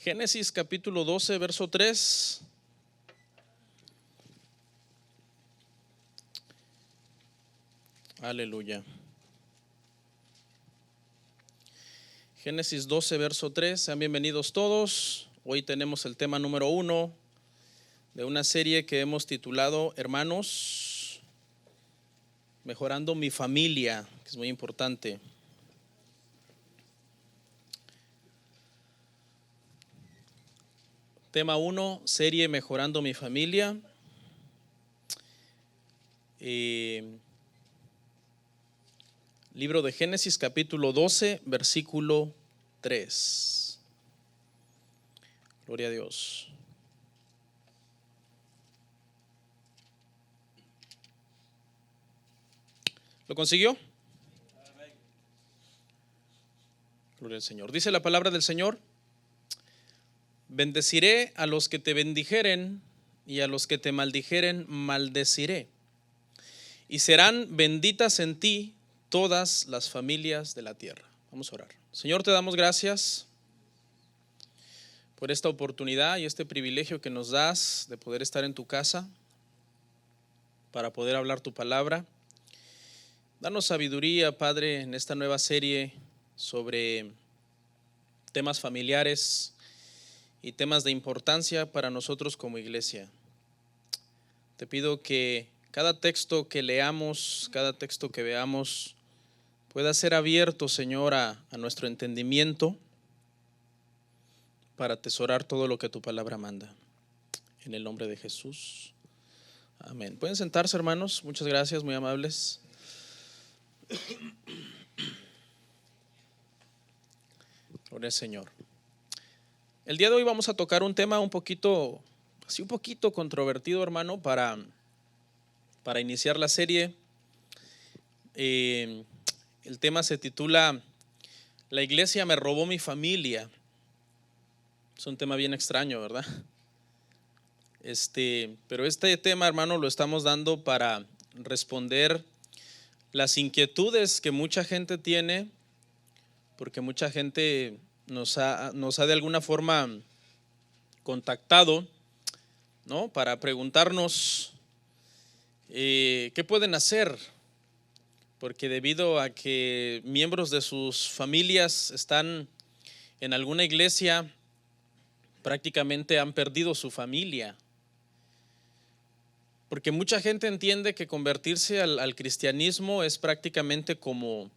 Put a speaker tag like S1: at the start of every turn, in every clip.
S1: Génesis capítulo 12, verso 3. Aleluya. Génesis 12, verso 3. Sean bienvenidos todos. Hoy tenemos el tema número 1 de una serie que hemos titulado Hermanos, mejorando mi familia, que es muy importante. Tema 1, serie Mejorando mi familia. Libro de Génesis capítulo 12, versículo 3. Gloria a Dios. ¿Lo consiguió? Gloria al Señor. Dice la palabra del Señor: bendeciré a los que te bendijeren y a los que te maldijeren maldeciré. Y serán benditas en ti todas las familias de la tierra. Vamos a orar. Señor, te damos gracias por esta oportunidad y este privilegio que nos das de poder estar en tu casa para poder hablar tu palabra. Danos sabiduría, Padre, en esta nueva serie sobre temas familiares y temas de importancia para nosotros como iglesia. Te pido que cada texto que leamos, cada texto que veamos, pueda ser abierto, Señor, a nuestro entendimiento para atesorar todo lo que tu palabra manda. En el nombre de Jesús. Amén. Pueden sentarse, hermanos. Muchas gracias, muy amables. Gloria al Señor. El día de hoy vamos a tocar un tema un poquito controvertido, hermano, para iniciar la serie. El tema se titula La iglesia me robó mi familia. Es un tema bien extraño, ¿verdad? Pero este tema, hermano, lo estamos dando para responder las inquietudes que mucha gente tiene, porque mucha gente nos ha de alguna forma contactado, ¿no? Para preguntarnos ¿qué pueden hacer? Porque debido a que miembros de sus familias están en alguna iglesia, prácticamente han perdido su familia. Porque mucha gente entiende que convertirse al cristianismo es prácticamente como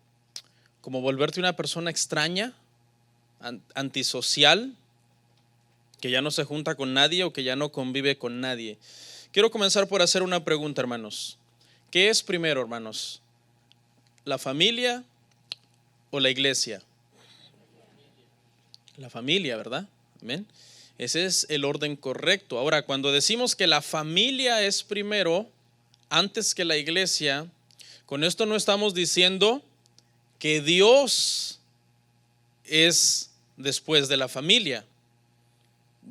S1: volverte una persona extraña, antisocial, que ya no se junta con nadie o que ya no convive con nadie. Quiero comenzar por hacer una pregunta, hermanos. ¿Qué es primero, hermanos? ¿La familia o la iglesia? La familia, ¿verdad? Amén. Ese es el orden correcto. Ahora, cuando decimos que la familia es primero, antes que la iglesia, con esto no estamos diciendo que Dios es después de la familia.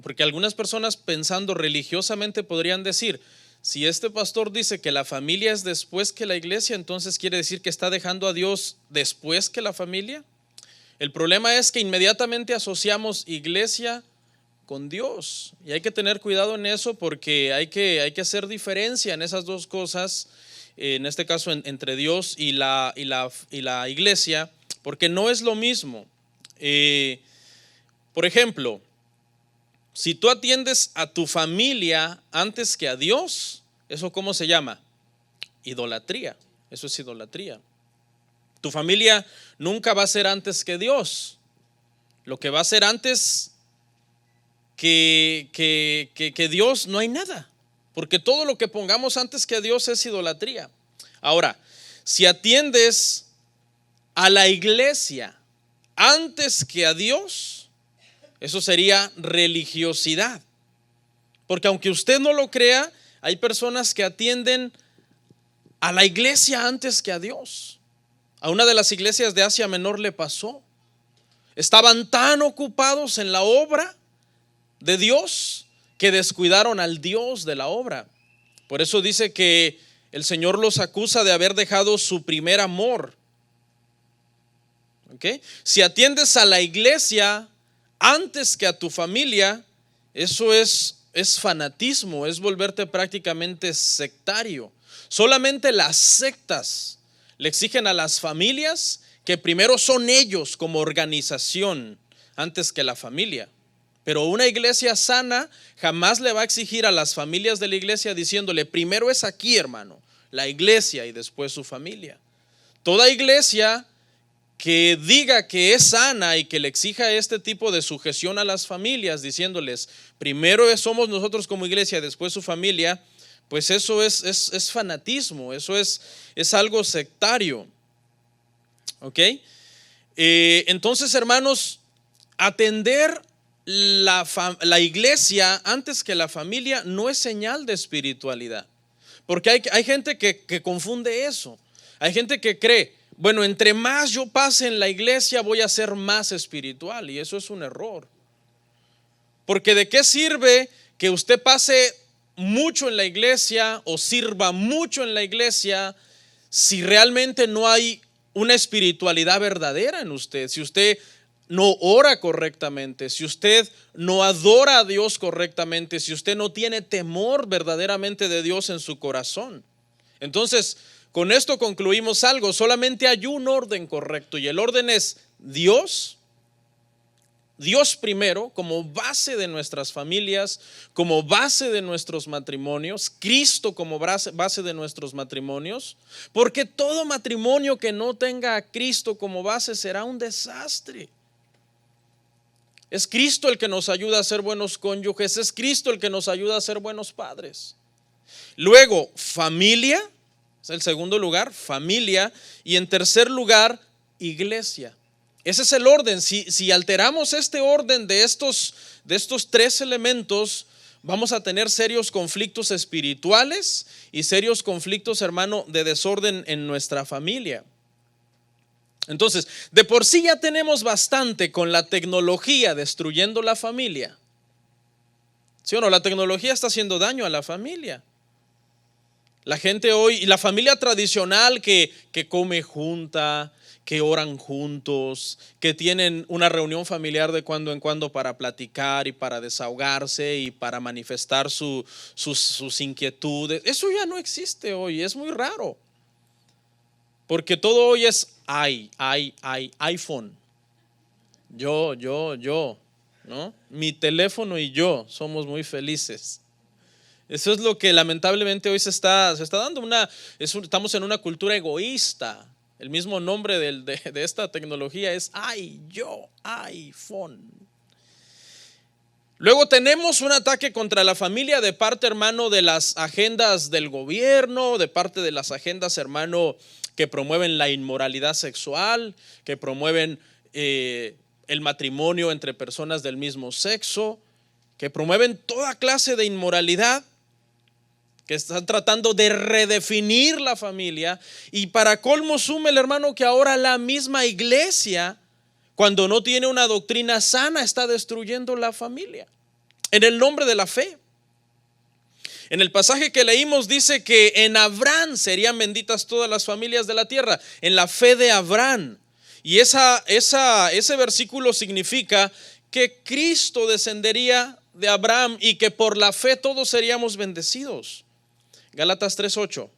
S1: Porque algunas personas, pensando religiosamente, podrían decir: si este pastor dice que la familia es después que la iglesia, entonces quiere decir que está dejando a Dios después que la familia. El problema es que inmediatamente asociamos iglesia con Dios, y hay que tener cuidado en eso, porque hay que hacer diferencia en esas dos cosas, en este caso entre Dios y la iglesia, porque no es lo mismo. Por ejemplo, si tú atiendes a tu familia antes que a Dios, ¿eso cómo se llama? Idolatría. Eso es idolatría. Tu familia nunca va a ser antes que Dios. Lo que va a ser antes que Dios, no hay nada. Porque todo lo que pongamos antes que a Dios es idolatría. Ahora, si atiendes a la iglesia antes que a Dios, eso sería religiosidad. Porque aunque usted no lo crea, hay personas que atienden a la iglesia antes que a Dios. A una de las iglesias de Asia Menor le pasó. Estaban tan ocupados en la obra de Dios que descuidaron al Dios de la obra. Por eso dice que el Señor los acusa de haber dejado su primer amor. ¿Okay? Si atiendes a la iglesia antes que a tu familia, eso es fanatismo, es volverte prácticamente sectario. Solamente las sectas le exigen a las familias que primero son ellos como organización antes que la familia. Pero una iglesia sana jamás le va a exigir a las familias de la iglesia diciéndole, primero es aquí, hermano, la iglesia y después su familia. Toda iglesia que diga que es sana y que le exija este tipo de sujeción a las familias, diciéndoles, primero somos nosotros como iglesia, después su familia, pues eso es fanatismo, eso es algo sectario. ¿Ok? Entonces, hermanos, atender la iglesia antes que la familia no es señal de espiritualidad. Porque hay gente que confunde eso. Hay gente que cree, bueno, entre más yo pase en la iglesia voy a ser más espiritual, y eso es un error. Porque ¿de qué sirve que usted pase mucho en la iglesia o sirva mucho en la iglesia si realmente no hay una espiritualidad verdadera en usted? Si usted no ora correctamente, si usted no adora a Dios correctamente, si usted no tiene temor verdaderamente de Dios en su corazón. Entonces, con esto concluimos algo: solamente hay un orden correcto, y el orden es Dios primero como base de nuestras familias, como base de nuestros matrimonios, Cristo como base de nuestros matrimonios, porque todo matrimonio que no tenga a Cristo como base será un desastre. Es Cristo el que nos ayuda a ser buenos cónyuges, es Cristo el que nos ayuda a ser buenos padres. Luego, familia, es el segundo lugar, familia, y en tercer lugar, iglesia. Ese es el orden. Si alteramos este orden de estos tres elementos, vamos a tener serios conflictos espirituales y serios conflictos, hermano, de desorden en nuestra familia. Entonces, de por sí ya tenemos bastante con la tecnología destruyendo la familia. ¿Sí o no? La tecnología está haciendo daño a la familia. La gente hoy, y la familia tradicional que come junta, que oran juntos, que tienen una reunión familiar de cuando en cuando para platicar y para desahogarse y para manifestar sus inquietudes. Eso ya no existe hoy, es muy raro. Porque todo hoy es iPhone. Yo, ¿no? Mi teléfono y yo somos muy felices. Eso es lo que lamentablemente hoy se está dando. Estamos en una cultura egoísta. El mismo nombre de esta tecnología es iPhone. Luego tenemos un ataque contra la familia de parte, hermano, de las agendas del gobierno, de parte de las agendas, hermano, que promueven la inmoralidad sexual, que promueven el matrimonio entre personas del mismo sexo, que promueven toda clase de inmoralidad, que están tratando de redefinir la familia. Y para colmo sume el hermano que ahora la misma iglesia, cuando no tiene una doctrina sana, está destruyendo la familia en el nombre de la fe. En el pasaje que leímos dice que en Abraham serían benditas todas las familias de la tierra, en la fe de Abraham. Y ese versículo significa que Cristo descendería de Abraham y que por la fe todos seríamos bendecidos. Gálatas 3:8.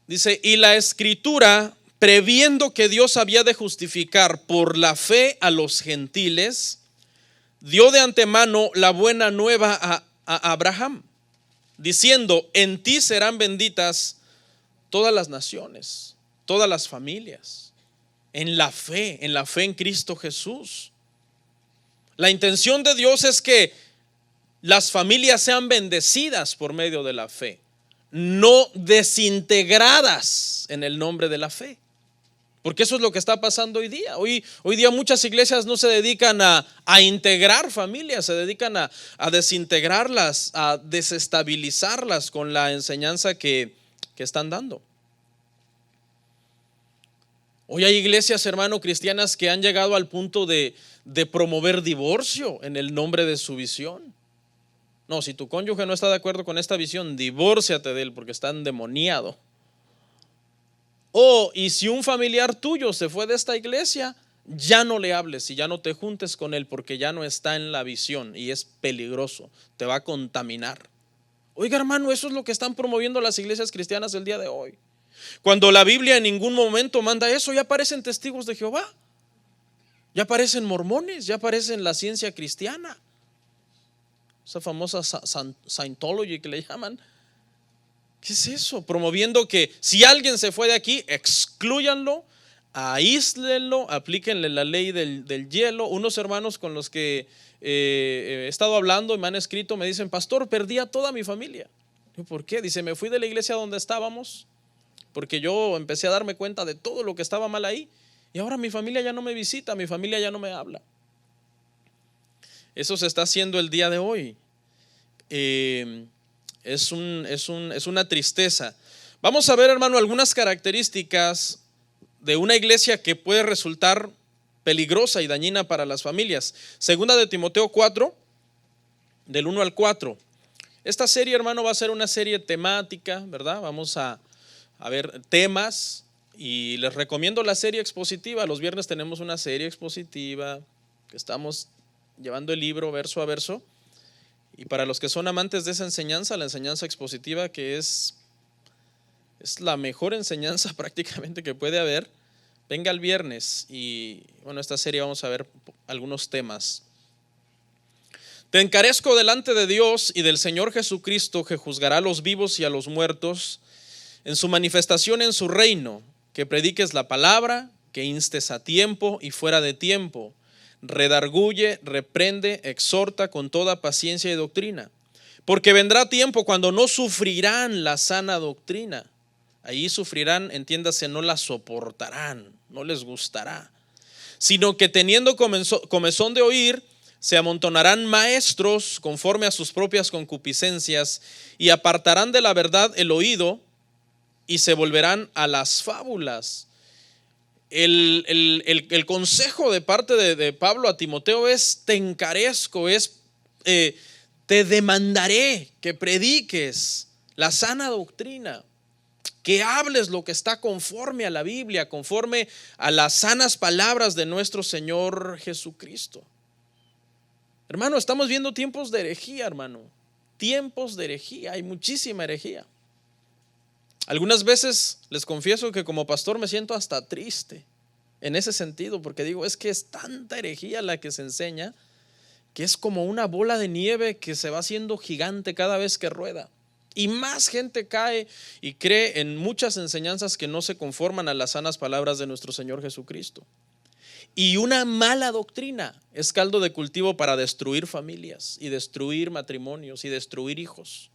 S1: Dice, y la escritura, previendo que Dios había de justificar por la fe a los gentiles, dio de antemano la buena nueva a Abraham, diciendo, en ti serán benditas todas las naciones, todas las familias, en la fe en Cristo Jesús. La intención de Dios es que las familias sean bendecidas por medio de la fe, no desintegradas en el nombre de la fe. Porque eso es lo que está pasando hoy día. Hoy día muchas iglesias no se dedican a integrar familias, se dedican a desintegrarlas, a desestabilizarlas con la enseñanza que están dando. Hoy hay iglesias, hermano, cristianas que han llegado al punto de promover divorcio en el nombre de su visión. No, si tu cónyuge no está de acuerdo con esta visión, divórciate de él porque está endemoniado. Y si un familiar tuyo se fue de esta iglesia, ya no le hables y ya no te juntes con él, porque ya no está en la visión y es peligroso, te va a contaminar. Oiga, hermano, eso es lo que están promoviendo las iglesias cristianas el día de hoy. Cuando la Biblia en ningún momento manda eso, ya aparecen testigos de Jehová, ya aparecen mormones, ya aparecen la ciencia cristiana, esa famosa Scientology que le llaman. ¿Qué es eso? Promoviendo que si alguien se fue de aquí, exclúyanlo, aíslenlo, aplíquenle la ley del hielo. Unos hermanos con los que he estado hablando y me han escrito me dicen: pastor, perdí a toda mi familia. ¿Por qué? Dice: me fui de la iglesia donde estábamos porque yo empecé a darme cuenta de todo lo que estaba mal ahí, y ahora mi familia ya no me visita, mi familia ya no me habla. Eso se está haciendo el día de hoy. Es una tristeza. Vamos a ver, hermano, algunas características de una iglesia que puede resultar peligrosa y dañina para las familias. Segunda de Timoteo 4, del 1 al 4. Esta serie, hermano, va a ser una serie temática, ¿verdad? Vamos a ver temas, y les recomiendo la serie expositiva. Los viernes tenemos una serie expositiva que estamos llevando el libro verso a verso. Y para los que son amantes de esa enseñanza, la enseñanza expositiva, que es la mejor enseñanza prácticamente que puede haber, venga el viernes. Y bueno, esta serie vamos a ver algunos temas. Te encarezco delante de Dios y del Señor Jesucristo, que juzgará a los vivos y a los muertos en su manifestación en su reino, que prediques la palabra, que instes a tiempo y fuera de tiempo, redarguye, reprende, exhorta con toda paciencia y doctrina, porque vendrá tiempo cuando no sufrirán la sana doctrina. Ahí sufrirán, entiéndase, no la soportarán, no les gustará, sino que teniendo comezón de oír, se amontonarán maestros conforme a sus propias concupiscencias, y apartarán de la verdad el oído, y se volverán a las fábulas. El consejo de parte de Pablo a Timoteo es: te encarezco, te demandaré que prediques la sana doctrina, que hables lo que está conforme a la Biblia, conforme a las sanas palabras de nuestro Señor Jesucristo. Hermano, estamos viendo tiempos de herejía, hermano. Tiempos de herejía, hay muchísima herejía. Algunas veces les confieso que como pastor me siento hasta triste en ese sentido, porque digo, es que es tanta herejía la que se enseña, que es como una bola de nieve que se va haciendo gigante cada vez que rueda, y más gente cae y cree en muchas enseñanzas que no se conforman a las sanas palabras de nuestro Señor Jesucristo. Y una mala doctrina es caldo de cultivo para destruir familias y destruir matrimonios y destruir hijos.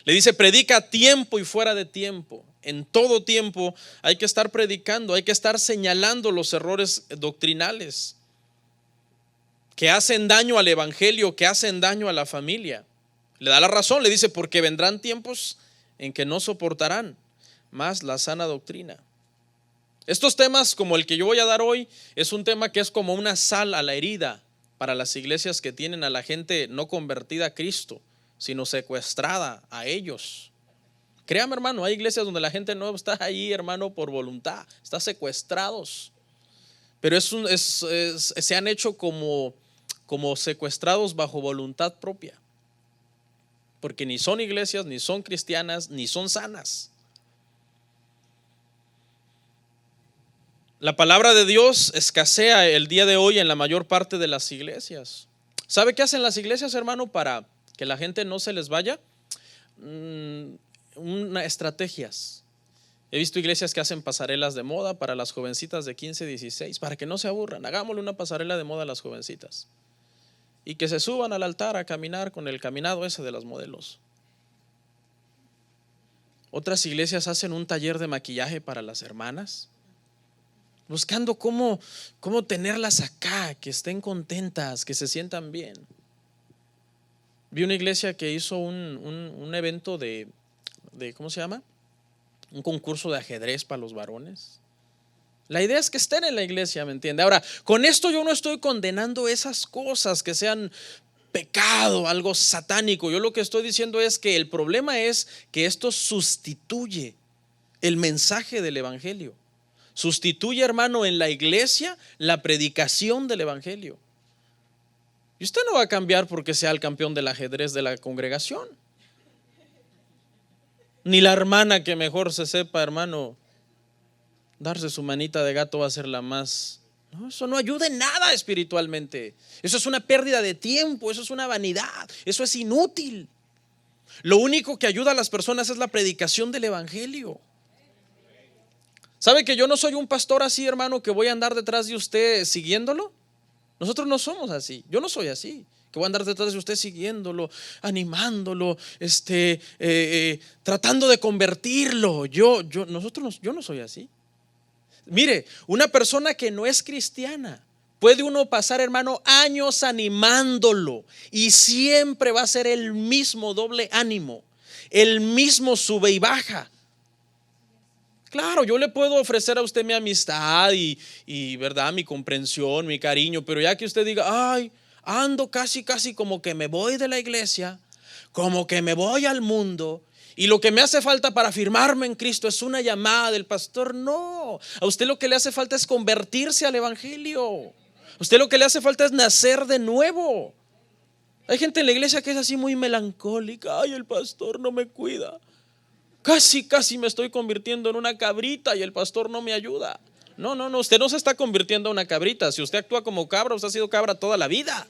S1: Le dice: predica a tiempo y fuera de tiempo. En todo tiempo hay que estar predicando, hay que estar señalando los errores doctrinales que hacen daño al evangelio, que hacen daño a la familia. Le da la razón, le dice: porque vendrán tiempos en que no soportarán más la sana doctrina. Estos temas, como el que yo voy a dar hoy, es un tema que es como una sal a la herida para las iglesias que tienen a la gente no convertida a Cristo, sino secuestrada a ellos. Créame, hermano, hay iglesias donde la gente no está ahí, hermano, por voluntad, está secuestrados, pero se han hecho como secuestrados bajo voluntad propia, porque ni son iglesias, ni son cristianas, ni son sanas. La palabra de Dios escasea el día de hoy en la mayor parte de las iglesias. ¿Sabe qué hacen las iglesias, hermano, para que la gente no se les vaya? Estrategias. He visto iglesias que hacen pasarelas de moda para las jovencitas de 15, 16, para que no se aburran. Hagámosle una pasarela de moda a las jovencitas y que se suban al altar a caminar con el caminado ese de las modelos. Otras iglesias hacen un taller de maquillaje para las hermanas, buscando cómo tenerlas acá, que estén contentas, que se sientan bien. Vi una iglesia que hizo un evento de ¿cómo se llama? Un concurso de ajedrez para los varones. La idea es que estén en la iglesia, ¿me entiende? Ahora, con esto yo no estoy condenando esas cosas que sean pecado, algo satánico. Yo lo que estoy diciendo es que el problema es que esto sustituye el mensaje del evangelio. Sustituye, hermano, en la iglesia la predicación del evangelio. Y usted no va a cambiar porque sea el campeón del ajedrez de la congregación. Ni la hermana que mejor se sepa, hermano, darse su manita de gato va a ser la más. No, eso no ayuda en nada espiritualmente. Eso es una pérdida de tiempo, eso es una vanidad, eso es inútil. Lo único que ayuda a las personas es la predicación del evangelio. ¿Sabe que yo no soy un pastor así, hermano, que voy a andar detrás de usted siguiéndolo? Nosotros no somos así. Yo no soy así, que voy a andar detrás de usted siguiéndolo, animándolo, tratando de convertirlo. Yo no soy así. Mire, una persona que no es cristiana, puede uno pasar, hermano, años animándolo y siempre va a ser el mismo doble ánimo, el mismo sube y baja. Claro, yo le puedo ofrecer a usted mi amistad y verdad, mi comprensión, mi cariño, pero ya que usted diga, ay, ando casi como que me voy de la iglesia, como que me voy al mundo, y lo que me hace falta para afirmarme en Cristo es una llamada del pastor. No, a usted lo que le hace falta es convertirse al evangelio. A usted lo que le hace falta es nacer de nuevo. Hay gente en la iglesia que es así muy melancólica. Ay, el pastor no me cuida. Casi me estoy convirtiendo en una cabrita y el pastor no me ayuda. No, usted no se está convirtiendo en una cabrita. Si usted actúa como cabra, usted ha sido cabra toda la vida.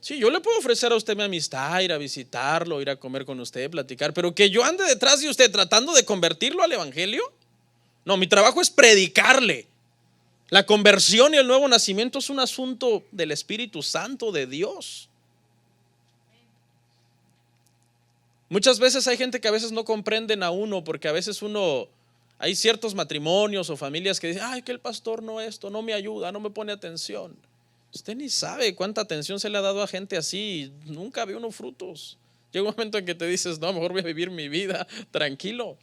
S1: Sí, yo le puedo ofrecer a usted mi amistad, ir a visitarlo, ir a comer con usted, platicar, pero que yo ande detrás de usted tratando de convertirlo al evangelio. No, mi trabajo es predicarle. La conversión y el nuevo nacimiento es un asunto del Espíritu Santo de Dios. Muchas veces hay gente que a veces no comprenden a uno, porque a veces hay ciertos matrimonios o familias que dicen, ay, que el pastor no me ayuda, no me pone atención. Usted ni sabe cuánta atención se le ha dado a gente así, nunca ve uno frutos. Llega un momento en que te dices, no, mejor voy a vivir mi vida tranquilo.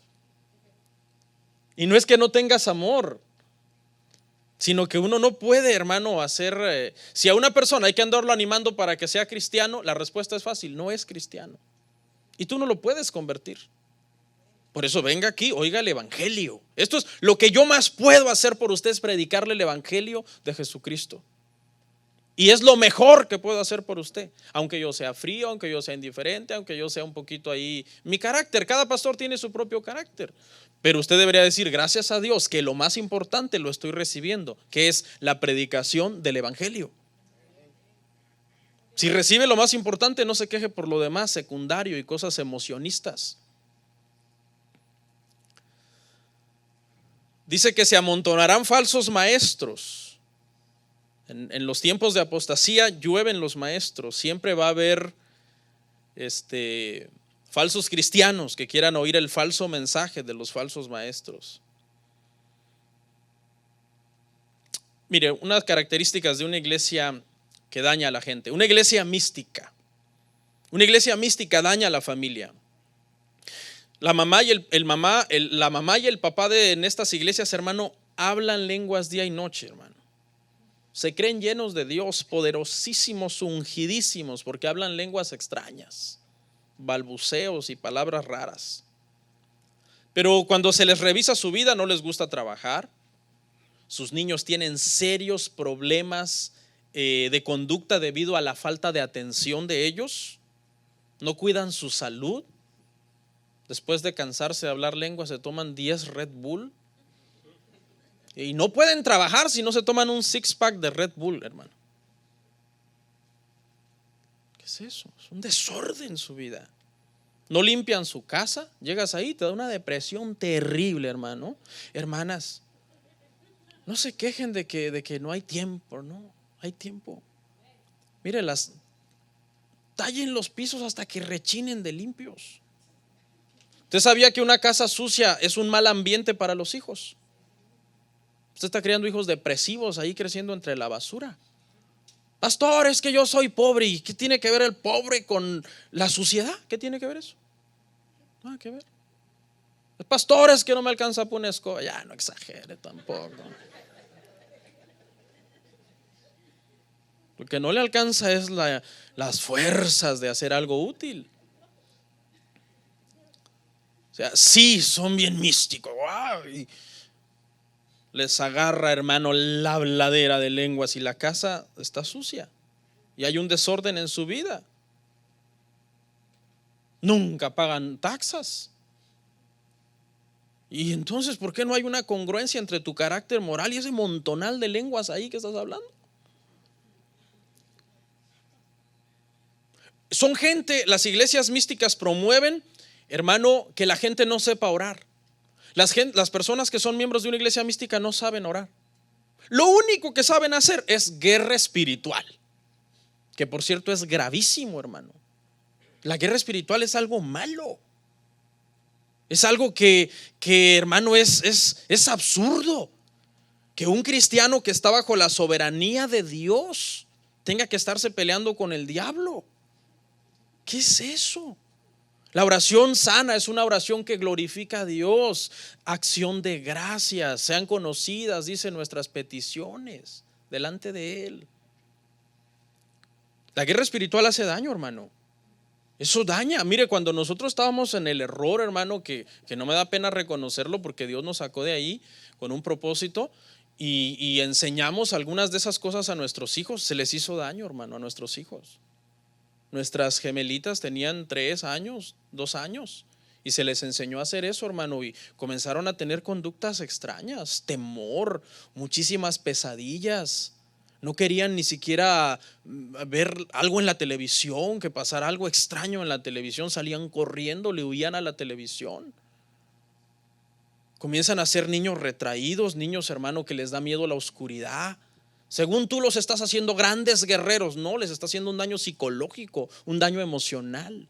S1: Y no es que no tengas amor, sino que uno no puede, hermano, hacer, si a una persona hay que andarlo animando para que sea cristiano, la respuesta es fácil, no es cristiano. Y tú no lo puedes convertir. Por eso venga aquí, oiga el evangelio. Esto es lo que yo más puedo hacer por usted, es predicarle el evangelio de Jesucristo. Y es lo mejor que puedo hacer por usted, aunque yo sea frío, aunque yo sea indiferente, aunque yo sea un poquito ahí. Mi carácter, cada pastor tiene su propio carácter. Pero usted debería decir, gracias a Dios, que lo más importante lo estoy recibiendo, que es la predicación del evangelio. Si recibe lo más importante, no se queje por lo demás, secundario y cosas emocionistas. Dice que se amontonarán falsos maestros. En los tiempos de apostasía llueven los maestros. Siempre va a haber falsos cristianos que quieran oír el falso mensaje de los falsos maestros. Mire, unas características de una iglesia que daña a la gente. Una iglesia mística. Una iglesia mística daña a la familia. La mamá y el papá en estas iglesias, hermano, hablan lenguas día y noche, hermano. Se creen llenos de Dios, poderosísimos, ungidísimos, porque hablan lenguas extrañas, balbuceos y palabras raras. Pero cuando se les revisa su vida, no les gusta trabajar. Sus niños tienen serios problemas de conducta debido a la falta de atención de ellos. No cuidan su salud. Después de cansarse de hablar lenguas, se toman 10 Red Bull. Y no pueden trabajar si no se toman un 6-pack de Red Bull, hermano. ¿Qué es eso? Es un desorden en su vida. No limpian su casa. Llegas ahí, te da una depresión terrible, hermano. Hermanas, no se quejen de que no hay tiempo, no, hay tiempo. Mire, tallen los pisos hasta que rechinen de limpios. ¿Usted sabía que una casa sucia es un mal ambiente para los hijos? Usted está criando hijos depresivos ahí creciendo entre la basura. Pastor, es que yo soy pobre. ¿Y qué tiene que ver el pobre con la suciedad? ¿Qué tiene que ver eso? Nada que ver. El pastor, es que no me alcanza por una escoba. Ya, no exagere tampoco. Lo que no le alcanza es las fuerzas de hacer algo útil. sea, sí, son bien místicos. ¡Wow! Y les agarra, hermano, la habladera de lenguas y la casa está sucia y hay un desorden en su vida. Nunca pagan taxas. Y entonces, ¿por qué no hay una congruencia entre tu carácter moral y ese montonal de lenguas ahí que estás hablando? Son gente, las iglesias místicas promueven, hermano, que la gente no sepa orar. Las personas que son miembros de una iglesia mística no saben orar. Lo único que saben hacer es guerra espiritual, que por cierto es gravísimo, hermano. La guerra espiritual es algo malo. Es algo que hermano, es absurdo que un cristiano que está bajo la soberanía de Dios tenga que estarse peleando con el diablo. ¿Qué es eso? La oración sana es una oración que glorifica a Dios, acción de gracias, sean conocidas, dice, nuestras peticiones delante de Él. La guerra espiritual hace daño, hermano. Eso daña. Mire, cuando nosotros estábamos en el error, hermano, que no me da pena reconocerlo porque Dios nos sacó de ahí con un propósito y enseñamos algunas de esas cosas a nuestros hijos, se les hizo daño, hermano, a nuestros hijos. Nuestras gemelitas tenían 3 años, 2 años y se les enseñó a hacer eso, hermano, y comenzaron a tener conductas extrañas, temor, muchísimas pesadillas. No querían ni siquiera ver algo en la televisión, que pasara algo extraño en la televisión, salían corriendo, le huían a la televisión. Comienzan a ser niños retraídos, niños, hermano, que les da miedo la oscuridad. Según tú los estás haciendo grandes guerreros, no, les está haciendo un daño psicológico, un daño emocional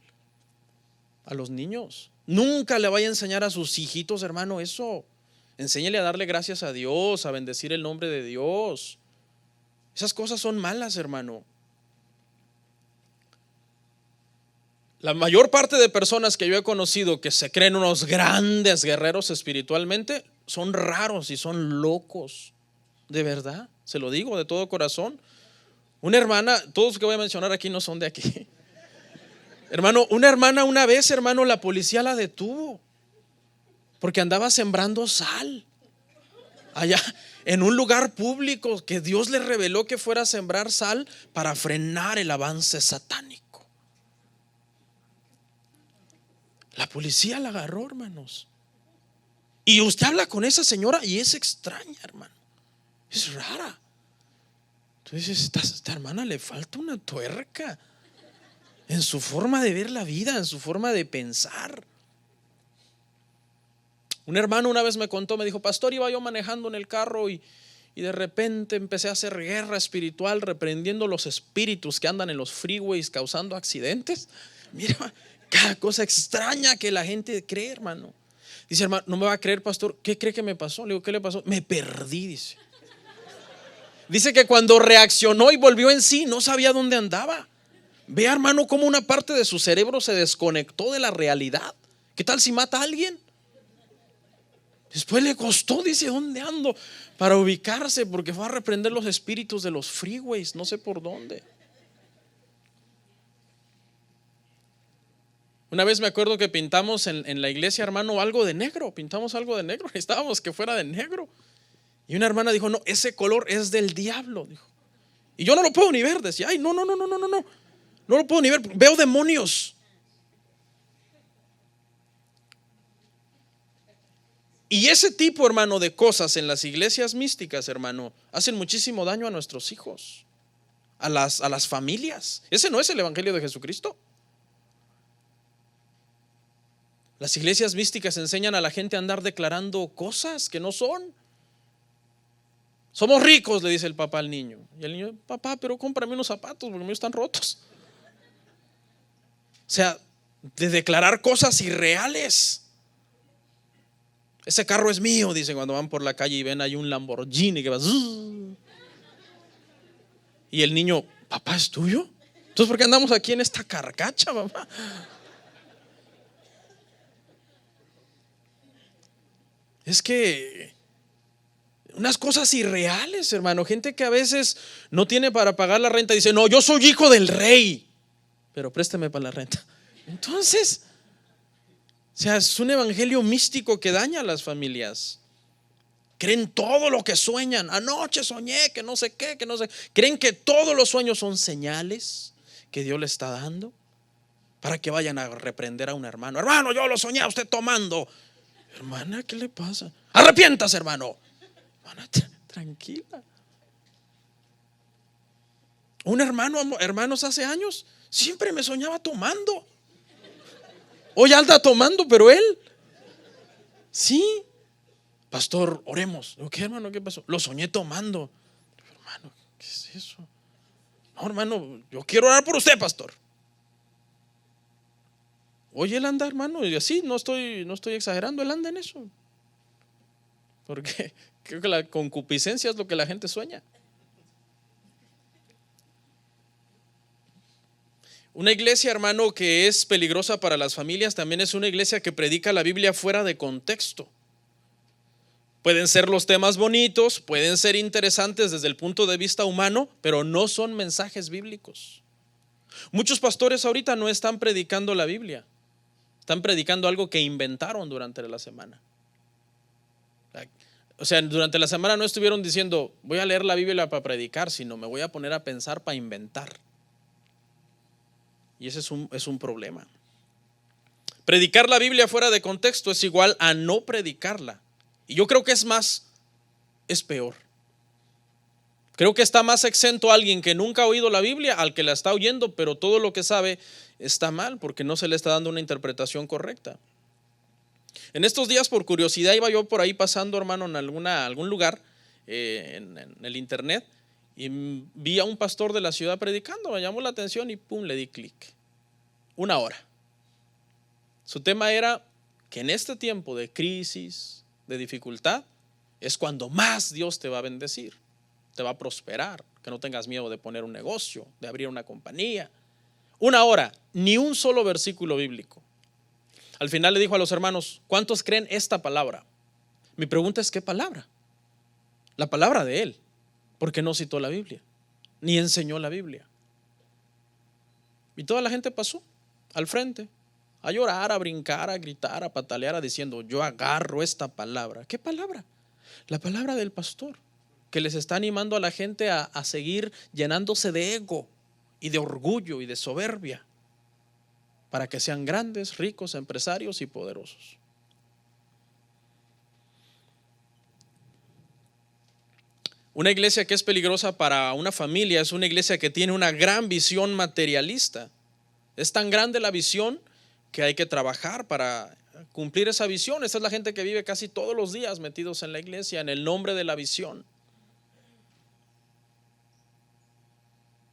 S1: a los niños. Nunca le vaya a enseñar a sus hijitos, hermano, eso. Enséñele a darle gracias a Dios, a bendecir el nombre de Dios. Esas cosas son malas, hermano. La mayor parte de personas que yo he conocido que se creen unos grandes guerreros espiritualmente son raros y son locos. De verdad, se lo digo de todo corazón. Una hermana, todos los que voy a mencionar aquí no son de aquí. Hermano, una hermana una vez, hermano, la policía la detuvo porque andaba sembrando sal allá en un lugar público que Dios le reveló que fuera a sembrar sal para frenar el avance satánico. La policía la agarró, hermanos. Y usted habla con esa señora y es extraña, hermano. Es rara. Entonces, esta hermana le falta una tuerca en su forma de ver la vida, en su forma de pensar. Un hermano una vez me contó, me dijo: pastor, iba yo manejando en el carro y de repente empecé a hacer guerra espiritual, reprendiendo los espíritus que andan en los freeways causando accidentes. Mira, cada cosa extraña que la gente cree, hermano. Dice: hermano, no me va a creer, pastor, ¿qué cree que me pasó? Le digo: ¿qué le pasó? Me perdí, dice. Dice que cuando reaccionó y volvió en sí, no sabía dónde andaba. Vea, hermano, cómo una parte de su cerebro se desconectó de la realidad. ¿Qué tal si mata a alguien? Después le costó, dice, ¿dónde ando? Para ubicarse, porque fue a reprender los espíritus de los freeways, no sé por dónde. Una vez me acuerdo que pintamos en la iglesia, hermano, algo de negro. Pintamos algo de negro, necesitábamos que fuera de negro. Y una hermana dijo: no, ese color es del diablo, dijo. Y yo no lo puedo ni ver, decía. Ay, no lo puedo ni ver, veo demonios. Y ese tipo, hermano, de cosas en las iglesias místicas, hermano, hacen muchísimo daño a nuestros hijos, a las familias. Ese no es el evangelio de Jesucristo. Las iglesias místicas enseñan a la gente a andar declarando cosas que no son. Somos ricos, le dice el papá al niño. Y el niño: papá, pero cómprame unos zapatos porque los míos están rotos. O sea, de declarar cosas irreales. Ese carro es mío, dice cuando van por la calle y ven ahí un Lamborghini que va. Y el niño: papá, ¿es tuyo? Entonces, ¿por qué andamos aquí en esta carcacha, papá? Es que unas cosas irreales, hermano. Gente que a veces no tiene para pagar la renta, dice: no, yo soy hijo del rey, pero présteme para la renta. Entonces, sea, es un evangelio místico que daña a las familias. Creen todo lo que sueñan. Anoche soñé que no sé qué, que no sé. Creen que todos los sueños son señales que Dios le está dando para que vayan a reprender a un hermano. Hermano, yo lo soñé a usted tomando. Hermana, ¿qué le pasa? Arrepiéntase, hermano. Hermana, tranquila. Un hermanos hace años siempre me soñaba tomando. Hoy anda tomando, pero él sí. Pastor, oremos. ¿Qué, hermano? ¿Qué pasó? Lo soñé tomando. Hermano, ¿qué es eso? No, hermano, yo quiero orar por usted, pastor. Oye, él anda, hermano, y así no estoy exagerando, él anda en eso. Porque creo que la concupiscencia es lo que la gente sueña. Una iglesia, hermano, que es peligrosa para las familias también es una iglesia que predica la Biblia fuera de contexto. Pueden ser los temas bonitos, pueden ser interesantes desde el punto de vista humano, pero no son mensajes bíblicos. Muchos pastores ahorita no están predicando la Biblia, están predicando algo que inventaron durante la semana. O sea, durante la semana no estuvieron diciendo, voy a leer la Biblia para predicar, sino me voy a poner a pensar para inventar. Y ese es un problema. Predicar la Biblia fuera de contexto es igual a no predicarla. Y yo creo que es peor. Creo que está más exento alguien que nunca ha oído la Biblia al que la está oyendo, pero todo lo que sabe está mal porque no se le está dando una interpretación correcta. En estos días, por curiosidad, iba yo por ahí pasando, hermano, en algún lugar en el internet, y vi a un pastor de la ciudad predicando, me llamó la atención y pum, le di clic. 1 hora. Su tema era que en este tiempo de crisis, de dificultad, es cuando más Dios te va a bendecir, te va a prosperar, que no tengas miedo de poner un negocio, de abrir una compañía. 1 hora, ni un solo versículo bíblico. Al final le dijo a los hermanos, ¿cuántos creen esta palabra? Mi pregunta es, ¿qué palabra? La palabra de él, porque no citó la Biblia, ni enseñó la Biblia. Y toda la gente pasó al frente a llorar, a brincar, a gritar, a patalear, diciendo, yo agarro esta palabra. ¿Qué palabra? La palabra del pastor, que les está animando a la gente a seguir llenándose de ego y de orgullo y de soberbia, para que sean grandes, ricos, empresarios y poderosos. Una iglesia que es peligrosa para una familia es una iglesia que tiene una gran visión materialista. Es tan grande la visión que hay que trabajar para cumplir esa visión. Esa es la gente que vive casi todos los días metidos en la iglesia en el nombre de la visión.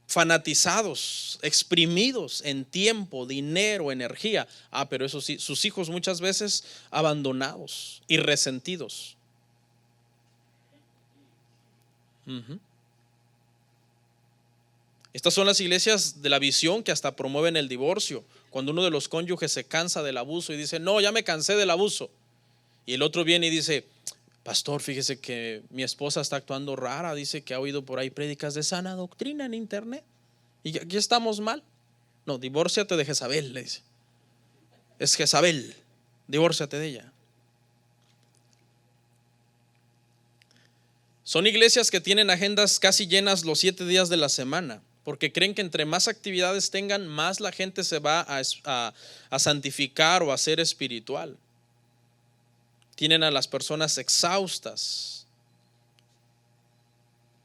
S1: Fanatizados, exprimidos en tiempo, dinero, energía. Pero eso sí, sus hijos muchas veces abandonados y resentidos. Estas son las iglesias de la visión que hasta promueven el divorcio. Cuando uno de los cónyuges se cansa del abuso y dice, no, ya me cansé del abuso. Y el otro viene y dice, pastor, fíjese que mi esposa está actuando rara, dice que ha oído por ahí prédicas de sana doctrina en internet y aquí estamos mal. No, divórciate de Jezabel, le dice. Es Jezabel, divórciate de ella. Son iglesias que tienen agendas casi llenas los 7 días de la semana, porque creen que entre más actividades tengan, más la gente se va a santificar o a ser espiritual. Tienen a las personas exhaustas.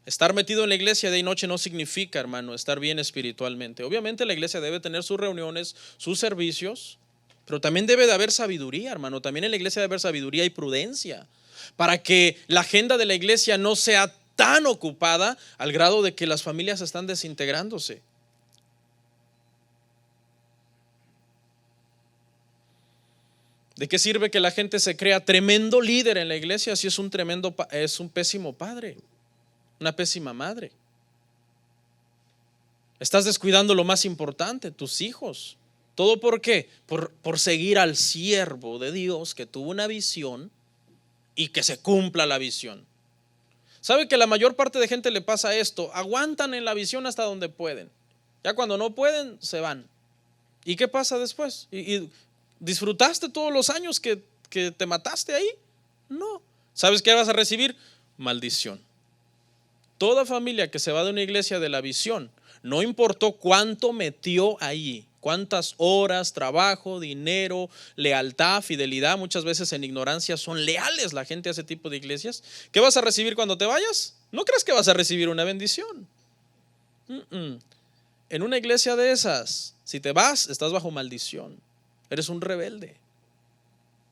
S1: Estar metido en la iglesia de noche no significa, hermano, estar bien espiritualmente. Obviamente la iglesia debe tener sus reuniones, sus servicios, pero también debe de haber sabiduría, hermano. También en la iglesia debe haber sabiduría y prudencia, para que la agenda de la iglesia no sea tan ocupada al grado de que las familias están desintegrándose. ¿De qué sirve que la gente se crea tremendo líder en la iglesia si es un pésimo padre, una pésima madre? Estás descuidando lo más importante, tus hijos. ¿Todo por qué? Por seguir al siervo de Dios que tuvo una visión y que se cumpla la visión. ¿Sabe que la mayor parte de gente le pasa esto? Aguantan en la visión hasta donde pueden. Ya cuando no pueden, se van. ¿Y qué pasa después? ¿Disfrutaste todos los años que te mataste ahí? No. ¿Sabes qué vas a recibir? Maldición. Toda familia que se va de una iglesia de la visión, no importó cuánto metió ahí, cuántas horas, trabajo, dinero, lealtad, fidelidad, muchas veces en ignorancia son leales la gente a ese tipo de iglesias. ¿Qué vas a recibir cuando te vayas? ¿No crees que vas a recibir una bendición? En una iglesia de esas, si te vas, estás bajo maldición. Eres un rebelde.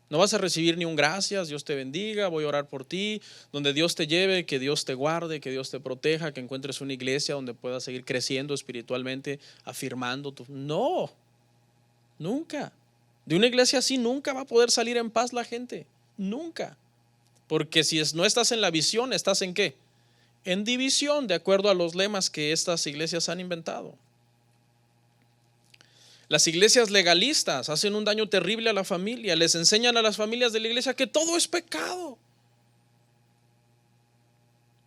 S1: No vas a recibir ni un gracias, Dios te bendiga, voy a orar por ti, donde Dios te lleve, que Dios te guarde, que Dios te proteja, que encuentres una iglesia donde puedas seguir creciendo espiritualmente, afirmando tu... No, nunca. De una iglesia así nunca va a poder salir en paz la gente, nunca. Porque si no estás en la visión, ¿estás en qué? En división, de acuerdo a los lemas que estas iglesias han inventado. Las iglesias legalistas hacen un daño terrible a la familia. Les enseñan a las familias de la iglesia que todo es pecado.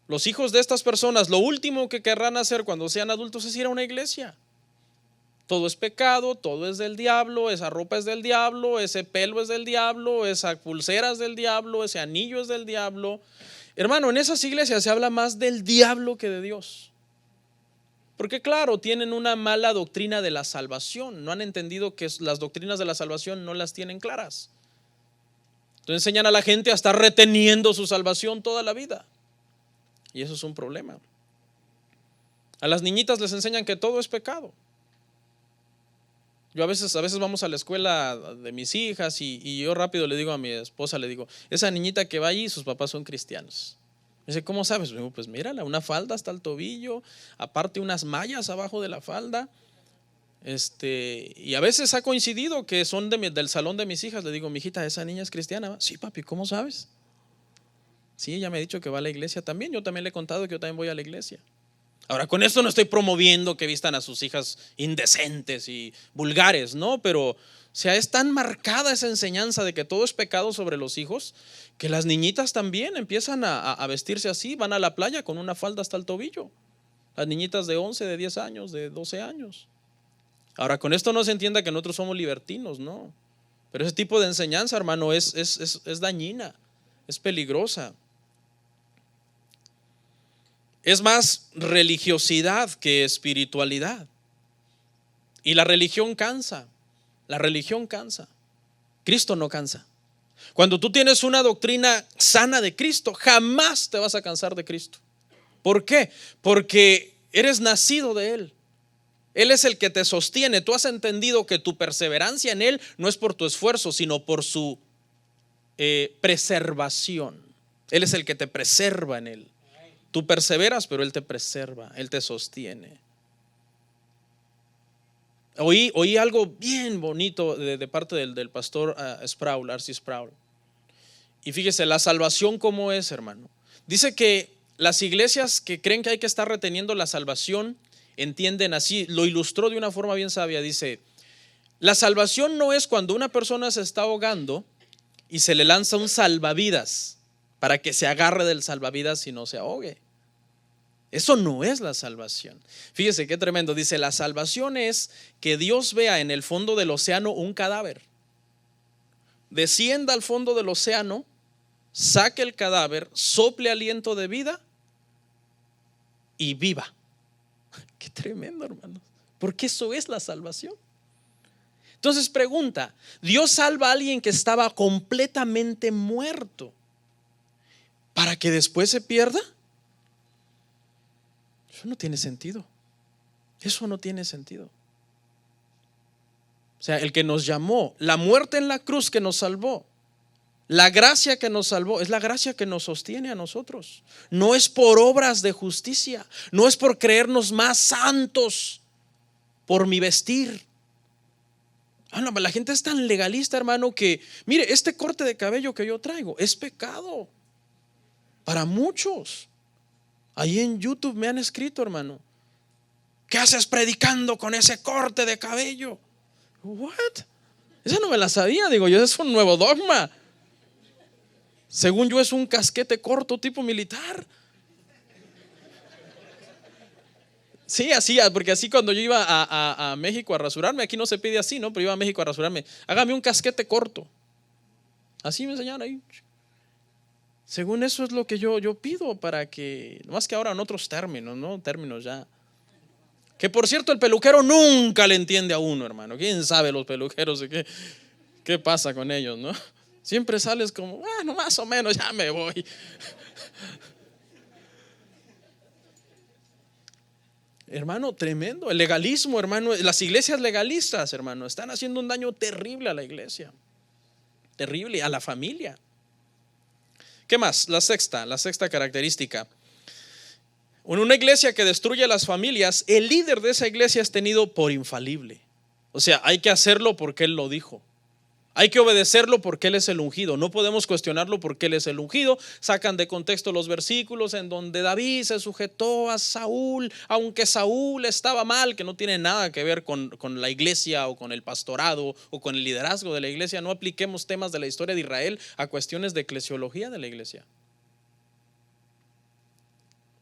S1: Los hijos de estas personas, lo último que querrán hacer cuando sean adultos es ir a una iglesia. Todo es pecado, todo es del diablo, esa ropa es del diablo, ese pelo es del diablo, esa pulsera es del diablo, ese anillo es del diablo. Hermano, en esas iglesias se habla más del diablo que de Dios. Porque claro, tienen una mala doctrina de la salvación. No han entendido que las doctrinas de la salvación no las tienen claras. Entonces enseñan a la gente a estar reteniendo su salvación toda la vida. Y eso es un problema. A las niñitas les enseñan que todo es pecado. Yo a veces vamos a la escuela de mis hijas y yo rápido le digo a mi esposa, le digo, esa niñita que va allí, sus papás son cristianos. Me dice, ¿cómo sabes? Digo, pues mírala, una falda hasta el tobillo, aparte unas mallas abajo de la falda. Y a veces ha coincidido que son del salón de mis hijas. Le digo, mijita, esa niña es cristiana. Sí, papi, ¿cómo sabes? Sí, ella me ha dicho que va a la iglesia también. Yo también le he contado que yo también voy a la iglesia. Ahora, con esto no estoy promoviendo que vistan a sus hijas indecentes y vulgares, ¿no? Pero, o sea, es tan marcada esa enseñanza de que todo es pecado sobre los hijos, que las niñitas también empiezan a vestirse así, van a la playa con una falda hasta el tobillo. Las niñitas de 11, de 10 años, de 12 años. Ahora, con esto no se entienda que nosotros somos libertinos, no. Pero ese tipo de enseñanza, hermano, es dañina, es peligrosa. Es más religiosidad que espiritualidad. Y la religión cansa. La religión cansa. Cristo no cansa. Cuando tú tienes una doctrina sana de Cristo, jamás te vas a cansar de Cristo. ¿Por qué? Porque eres nacido de Él. Él es el que te sostiene. Tú has entendido que tu perseverancia en Él no es por tu esfuerzo, sino por su preservación. Él es el que te preserva en Él. Tú perseveras, pero Él te preserva, Él te sostiene. Oí algo bien bonito de parte del pastor Sproul, R.C. Sproul. Y fíjese, la salvación cómo es, hermano. Dice que las iglesias que creen que hay que estar reteniendo la salvación entienden así, lo ilustró de una forma bien sabia. Dice, la salvación no es cuando una persona se está ahogando y se le lanza un salvavidas para que se agarre del salvavidas y no se ahogue. Eso no es la salvación. Fíjese qué tremendo. Dice, la salvación es que Dios vea en el fondo del océano un cadáver, descienda al fondo del océano, saque el cadáver, sople aliento de vida y viva. Qué tremendo, hermanos, porque eso es la salvación. Entonces pregunta, ¿Dios salva a alguien que estaba completamente muerto para que después se pierda? Eso no tiene sentido. Eso no tiene sentido. O sea, el que nos llamó, la muerte en la cruz que nos salvó, la gracia que nos salvó, es la gracia que nos sostiene a nosotros. No es por obras de justicia, no es por creernos más santos, por mi vestir. La gente es tan legalista, hermano, que mire, este corte de cabello que yo traigo es pecado para muchos. Ahí en YouTube me han escrito, hermano, ¿qué haces predicando con ese corte de cabello? What? Esa no me la sabía. Digo yo, es un nuevo dogma. Según yo es un casquete corto tipo militar. Sí, así, porque así cuando yo iba a México a rasurarme, aquí no se pide así, ¿no? Pero iba a México a rasurarme, hágame un casquete corto. Así me enseñaron ahí. Según eso es lo que yo pido para que, más que ahora en otros términos, ¿no? Términos ya. Que por cierto, el peluquero nunca le entiende a uno, hermano. ¿Quién sabe los peluqueros qué pasa con ellos, no? Siempre sales como, bueno, más o menos, ya me voy. Hermano, tremendo. El legalismo, hermano, las iglesias legalistas, hermano, están haciendo un daño terrible a la iglesia. Terrible, a la familia. ¿Qué más? La sexta característica. En una iglesia que destruye a las familias, el líder de esa iglesia es tenido por infalible. O sea, hay que hacerlo porque él lo dijo. Hay que obedecerlo porque él es el ungido. No podemos cuestionarlo porque él es el ungido. Sacan de contexto los versículos en donde David se sujetó a Saúl, aunque Saúl estaba mal, que no tiene nada que ver con la iglesia o con el pastorado o con el liderazgo de la iglesia. No apliquemos temas de la historia de Israel a cuestiones de eclesiología de la iglesia.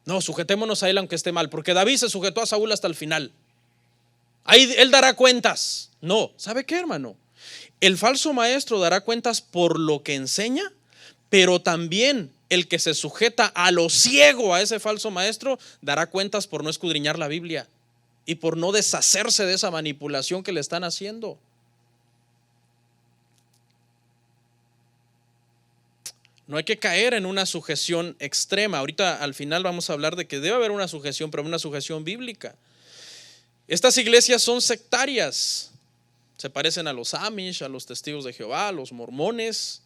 S1: No, sujetémonos a él aunque esté mal, porque David se sujetó a Saúl hasta el final. Ahí él dará cuentas. No, ¿sabe qué, hermano? El falso maestro dará cuentas por lo que enseña, pero también el que se sujeta a lo ciego a ese falso maestro dará cuentas por no escudriñar la Biblia y por no deshacerse de esa manipulación que le están haciendo. No hay que caer en una sujeción extrema. Ahorita al final vamos a hablar de que debe haber una sujeción, pero una sujeción bíblica. Estas iglesias son sectarias. Se parecen a los Amish, a los testigos de Jehová, a los mormones,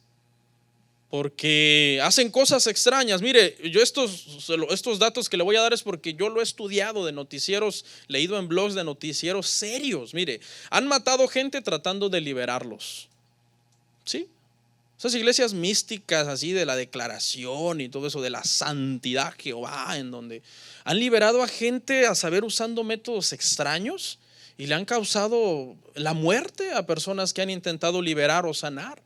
S1: porque hacen cosas extrañas. Mire, yo estos datos que le voy a dar es porque yo lo he estudiado de noticieros, leído en blogs de noticieros serios. Mire, han matado gente tratando de liberarlos. ¿Sí? Esas iglesias místicas así de la declaración y todo eso de la santidad Jehová, en donde han liberado a gente, a saber, usando métodos extraños, y le han causado la muerte a personas que han intentado liberar o sanar.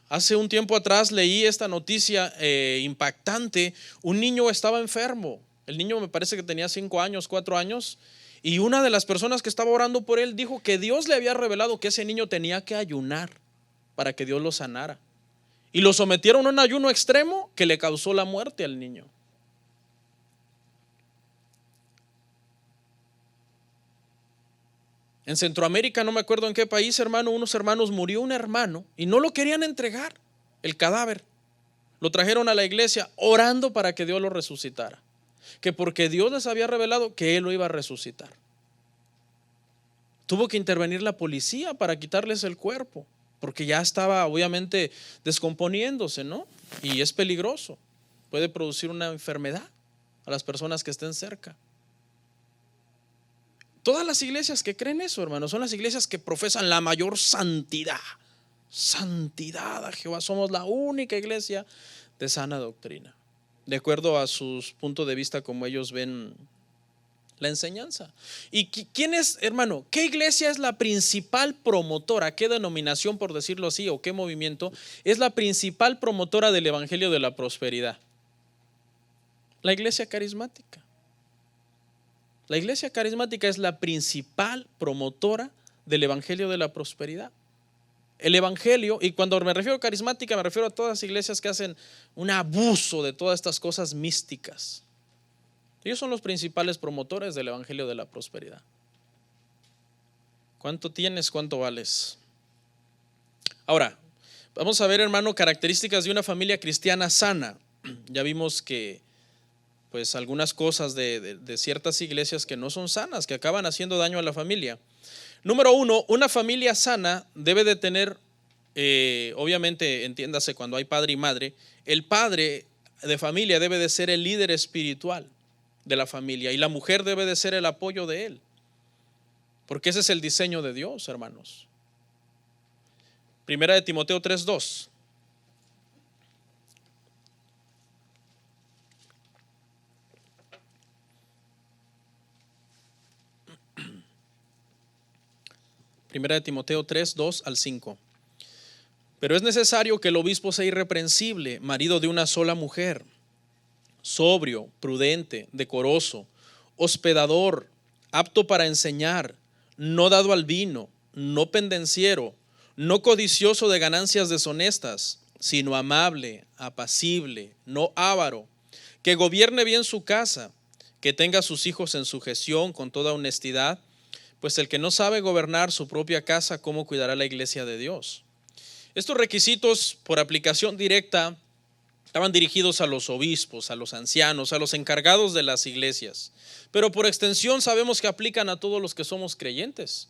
S1: Hace un tiempo atrás leí esta noticia impactante. Un niño estaba enfermo. El niño me parece que tenía 5 años, 4 años. Y una de las personas que estaba orando por él dijo que Dios le había revelado que ese niño tenía que ayunar para que Dios lo sanara. Y lo sometieron a un ayuno extremo que le causó la muerte al niño. En Centroamérica, no me acuerdo en qué país, hermano, unos hermanos, murió un hermano y no lo querían entregar, el cadáver. Lo trajeron a la iglesia orando para que Dios lo resucitara. Que porque Dios les había revelado que él lo iba a resucitar. Tuvo que intervenir la policía para quitarles el cuerpo, porque ya estaba obviamente descomponiéndose, ¿no? Y es peligroso. Puede producir una enfermedad a las personas que estén cerca. Todas las iglesias que creen eso, hermano, son las iglesias que profesan la mayor santidad. Santidad a Jehová. Somos la única iglesia de sana doctrina, de acuerdo a sus puntos de vista, como ellos ven la enseñanza. ¿Y quién es, hermano? ¿Qué iglesia es la principal promotora? ¿Qué denominación, por decirlo así, o qué movimiento es la principal promotora del evangelio de la prosperidad? La iglesia carismática. La iglesia carismática es la principal promotora del evangelio de la prosperidad. El evangelio, y cuando me refiero a carismática, me refiero a todas las iglesias que hacen un abuso de todas estas cosas místicas. Ellos son los principales promotores del evangelio de la prosperidad. ¿Cuánto tienes? ¿Cuánto vales? Ahora, vamos a ver, hermano, características de una familia cristiana sana. Ya vimos que pues algunas cosas de ciertas iglesias que no son sanas, que acaban haciendo daño a la familia. Número 1, una familia sana debe de tener, obviamente, entiéndase, cuando hay padre y madre, el padre de familia debe de ser el líder espiritual de la familia y la mujer debe de ser el apoyo de él, porque ese es el diseño de Dios, hermanos. Primera de Timoteo 3:2. Primera de Timoteo 3:2 al 5. Pero es necesario que el obispo sea irreprensible, marido de una sola mujer, sobrio, prudente, decoroso, hospedador, apto para enseñar, no dado al vino, no pendenciero, no codicioso de ganancias deshonestas, sino amable, apacible, no avaro, que gobierne bien su casa, que tenga a sus hijos en sujeción con toda honestidad, pues el que no sabe gobernar su propia casa, ¿cómo cuidará la iglesia de Dios? Estos requisitos, por aplicación directa, estaban dirigidos a los obispos, a los ancianos, a los encargados de las iglesias. Pero por extensión sabemos que aplican a todos los que somos creyentes.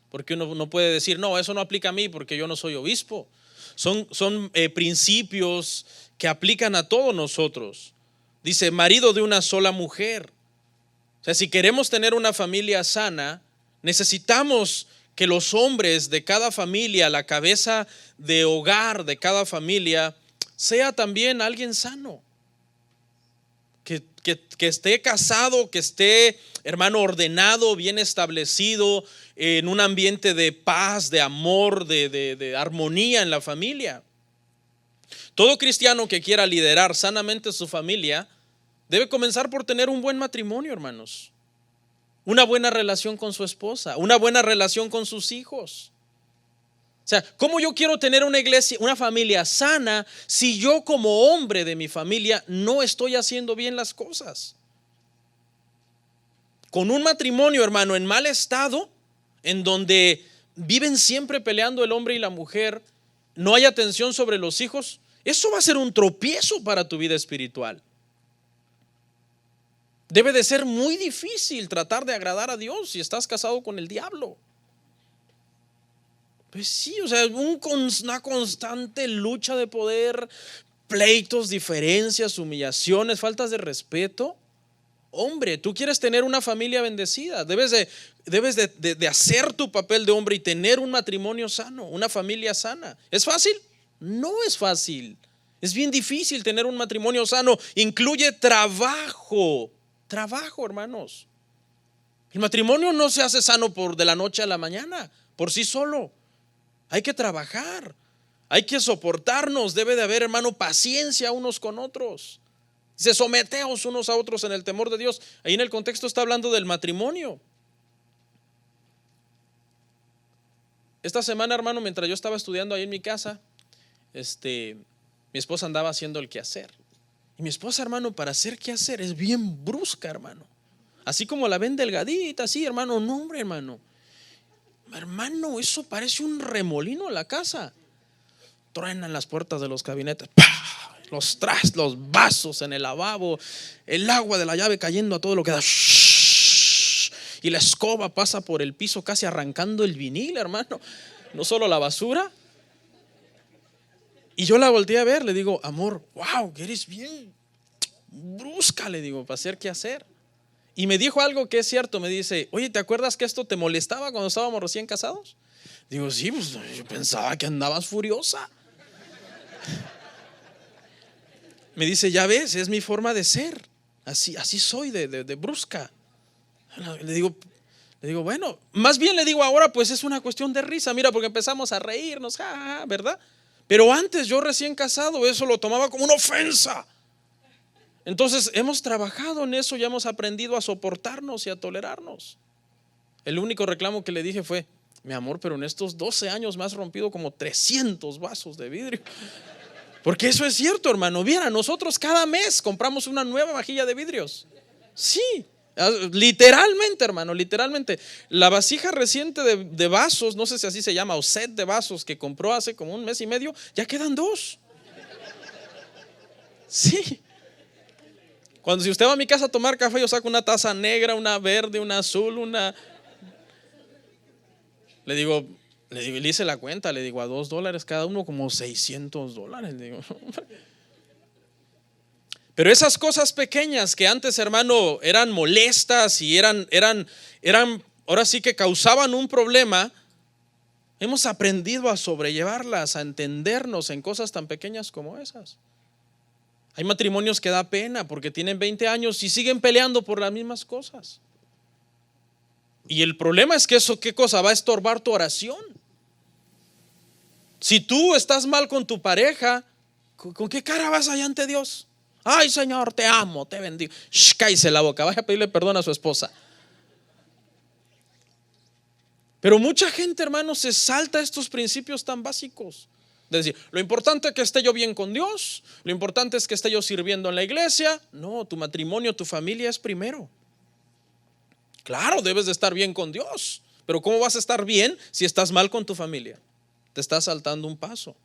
S1: Porque uno no puede decir, no, eso no aplica a mí porque yo no soy obispo. Son principios que aplican a todos nosotros. Dice, marido de una sola mujer. O sea, si queremos tener una familia sana, necesitamos que los hombres de cada familia, la cabeza de hogar de cada familia, sea también alguien sano. Que esté casado, que esté, hermano, ordenado, bien establecido, en un ambiente de paz, de amor, de armonía en la familia. Todo cristiano que quiera liderar sanamente su familia debe comenzar por tener un buen matrimonio, hermanos. Una buena relación con su esposa, una buena relación con sus hijos. O sea, ¿cómo yo quiero tener una iglesia, una familia sana, si yo como hombre de mi familia no estoy haciendo bien las cosas? Con un matrimonio, hermano, en mal estado, en donde viven siempre peleando el hombre y la mujer, no hay atención sobre los hijos, eso va a ser un tropiezo para tu vida espiritual. Debe de ser muy difícil tratar de agradar a Dios si estás casado con el diablo. Pues sí, o sea, una constante lucha de poder, pleitos, diferencias, humillaciones, faltas de respeto. Hombre, tú quieres tener una familia bendecida, debes de hacer tu papel de hombre y tener un matrimonio sano, una familia sana. ¿Es fácil? No es fácil. Es bien difícil tener un matrimonio sano. Incluye trabajo, hermanos. El matrimonio no se hace sano de la noche a la mañana, por sí solo. Hay que trabajar, hay que soportarnos, debe de haber, hermano, paciencia unos con otros. Dice, someteos unos a otros en el temor de Dios. Ahí en el contexto está hablando del matrimonio. Esta semana, hermano, mientras yo estaba estudiando ahí en mi casa, mi esposa andaba haciendo el quehacer. Y mi esposa, hermano, para hacer quehacer es bien brusca, hermano. Así como la ven delgadita, así, hermano, no, hombre, hermano. Hermano, eso parece un remolino en la casa. Truenan las puertas de los gabinetes, ¡pah! Los trastes, los vasos en el lavabo, el agua de la llave cayendo a todo lo que da. Y la escoba pasa por el piso casi arrancando el vinil, hermano. No solo la basura. Y yo la volteé a ver, le digo, amor, wow, que eres bien brusca, le digo, para hacer qué hacer. Y me dijo algo que es cierto, me dice, oye, ¿te acuerdas que esto te molestaba cuando estábamos recién casados? Digo, sí, pues yo pensaba que andabas furiosa. Me dice, ya ves, es mi forma de ser, así soy de brusca. Le digo, bueno, más bien le digo ahora, pues es una cuestión de risa, mira, porque empezamos a reírnos, ¿verdad? Pero antes, yo recién casado, eso lo tomaba como una ofensa. Entonces hemos trabajado en eso, ya hemos aprendido a soportarnos y a tolerarnos. El único reclamo que le dije fue, mi amor, pero en estos 12 años me has rompido como 300 vasos de vidrio. Porque eso es cierto, hermano. Viera, nosotros cada mes compramos una nueva vajilla de vidrios. Sí, literalmente, hermano, literalmente. La vasija reciente de vasos, no sé si así se llama, o set de vasos que compró hace como un mes y medio, ya quedan 2. Sí. Cuando si usted va a mi casa a tomar café, yo saco una taza negra, una verde, una azul, le hice la cuenta, le digo, a $2 cada uno, como $600. Le digo. Pero esas cosas pequeñas que antes, hermano, eran molestas y eran, ahora sí que causaban un problema, hemos aprendido a sobrellevarlas, a entendernos en cosas tan pequeñas como esas. Hay matrimonios que da pena porque tienen 20 años y siguen peleando por las mismas cosas. Y el problema es que eso, ¿qué cosa? Va a estorbar tu oración. Si tú estás mal con tu pareja, ¿con qué cara vas allá ante Dios? Ay, Señor, te amo, te bendigo. Shh, cállese la boca, vaya a pedirle perdón a su esposa. Pero mucha gente, hermanos, se salta estos principios tan básicos. Es decir, lo importante es que esté yo bien con Dios, lo importante es que esté yo sirviendo en la iglesia. No, tu matrimonio, tu familia es primero. Claro, debes de estar bien con Dios, pero ¿cómo vas a estar bien si estás mal con tu familia? Te estás saltando un paso.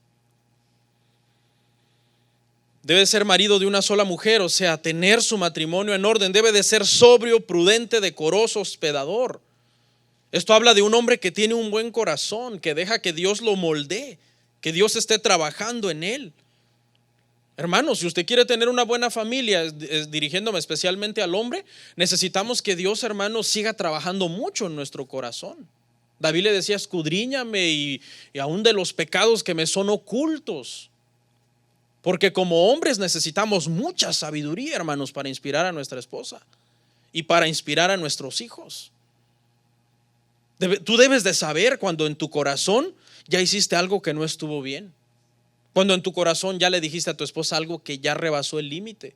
S1: Debe ser marido de una sola mujer, o sea, tener su matrimonio en orden. Debe de ser sobrio, prudente, decoroso, hospedador. Esto habla de un hombre que tiene un buen corazón, que deja que Dios lo moldee, que Dios esté trabajando en él. Hermanos, si usted quiere tener una buena familia, dirigiéndome especialmente al hombre, necesitamos que Dios, hermanos, siga trabajando mucho en nuestro corazón. David le decía, escudriñame y aún de los pecados que me son ocultos. Porque como hombres necesitamos mucha sabiduría, hermanos, para inspirar a nuestra esposa y para inspirar a nuestros hijos. Tú debes de saber cuando en tu corazón ya hiciste algo que no estuvo bien. Cuando en tu corazón ya le dijiste a tu esposa algo que ya rebasó el límite.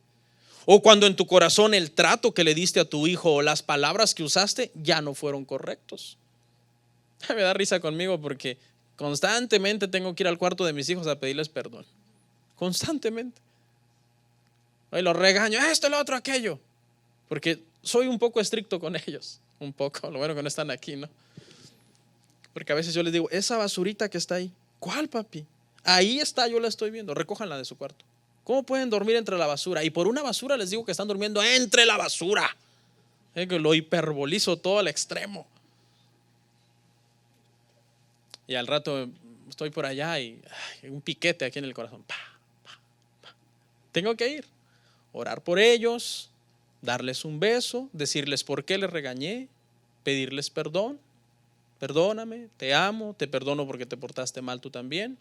S1: O cuando en tu corazón el trato que le diste a tu hijo o las palabras que usaste ya no fueron correctos. Me da risa conmigo porque constantemente tengo que ir al cuarto de mis hijos a pedirles perdón. Constantemente. Hoy los regaño, esto, lo otro, aquello. Porque soy un poco estricto con ellos. Un poco, lo bueno que no están aquí, ¿no? Porque a veces yo les digo, esa basurita que está ahí, ¿cuál, papi? Ahí está, yo la estoy viendo, recójanla de su cuarto. ¿Cómo pueden dormir entre la basura? Y por una basura les digo que están durmiendo entre la basura. Que lo hiperbolizo todo al extremo. Y al rato estoy por allá y un piquete aquí en el corazón. Tengo que ir, orar por ellos, darles un beso, decirles por qué les regañé, pedirles perdón. Perdóname, te amo, te perdono porque te portaste mal tú también.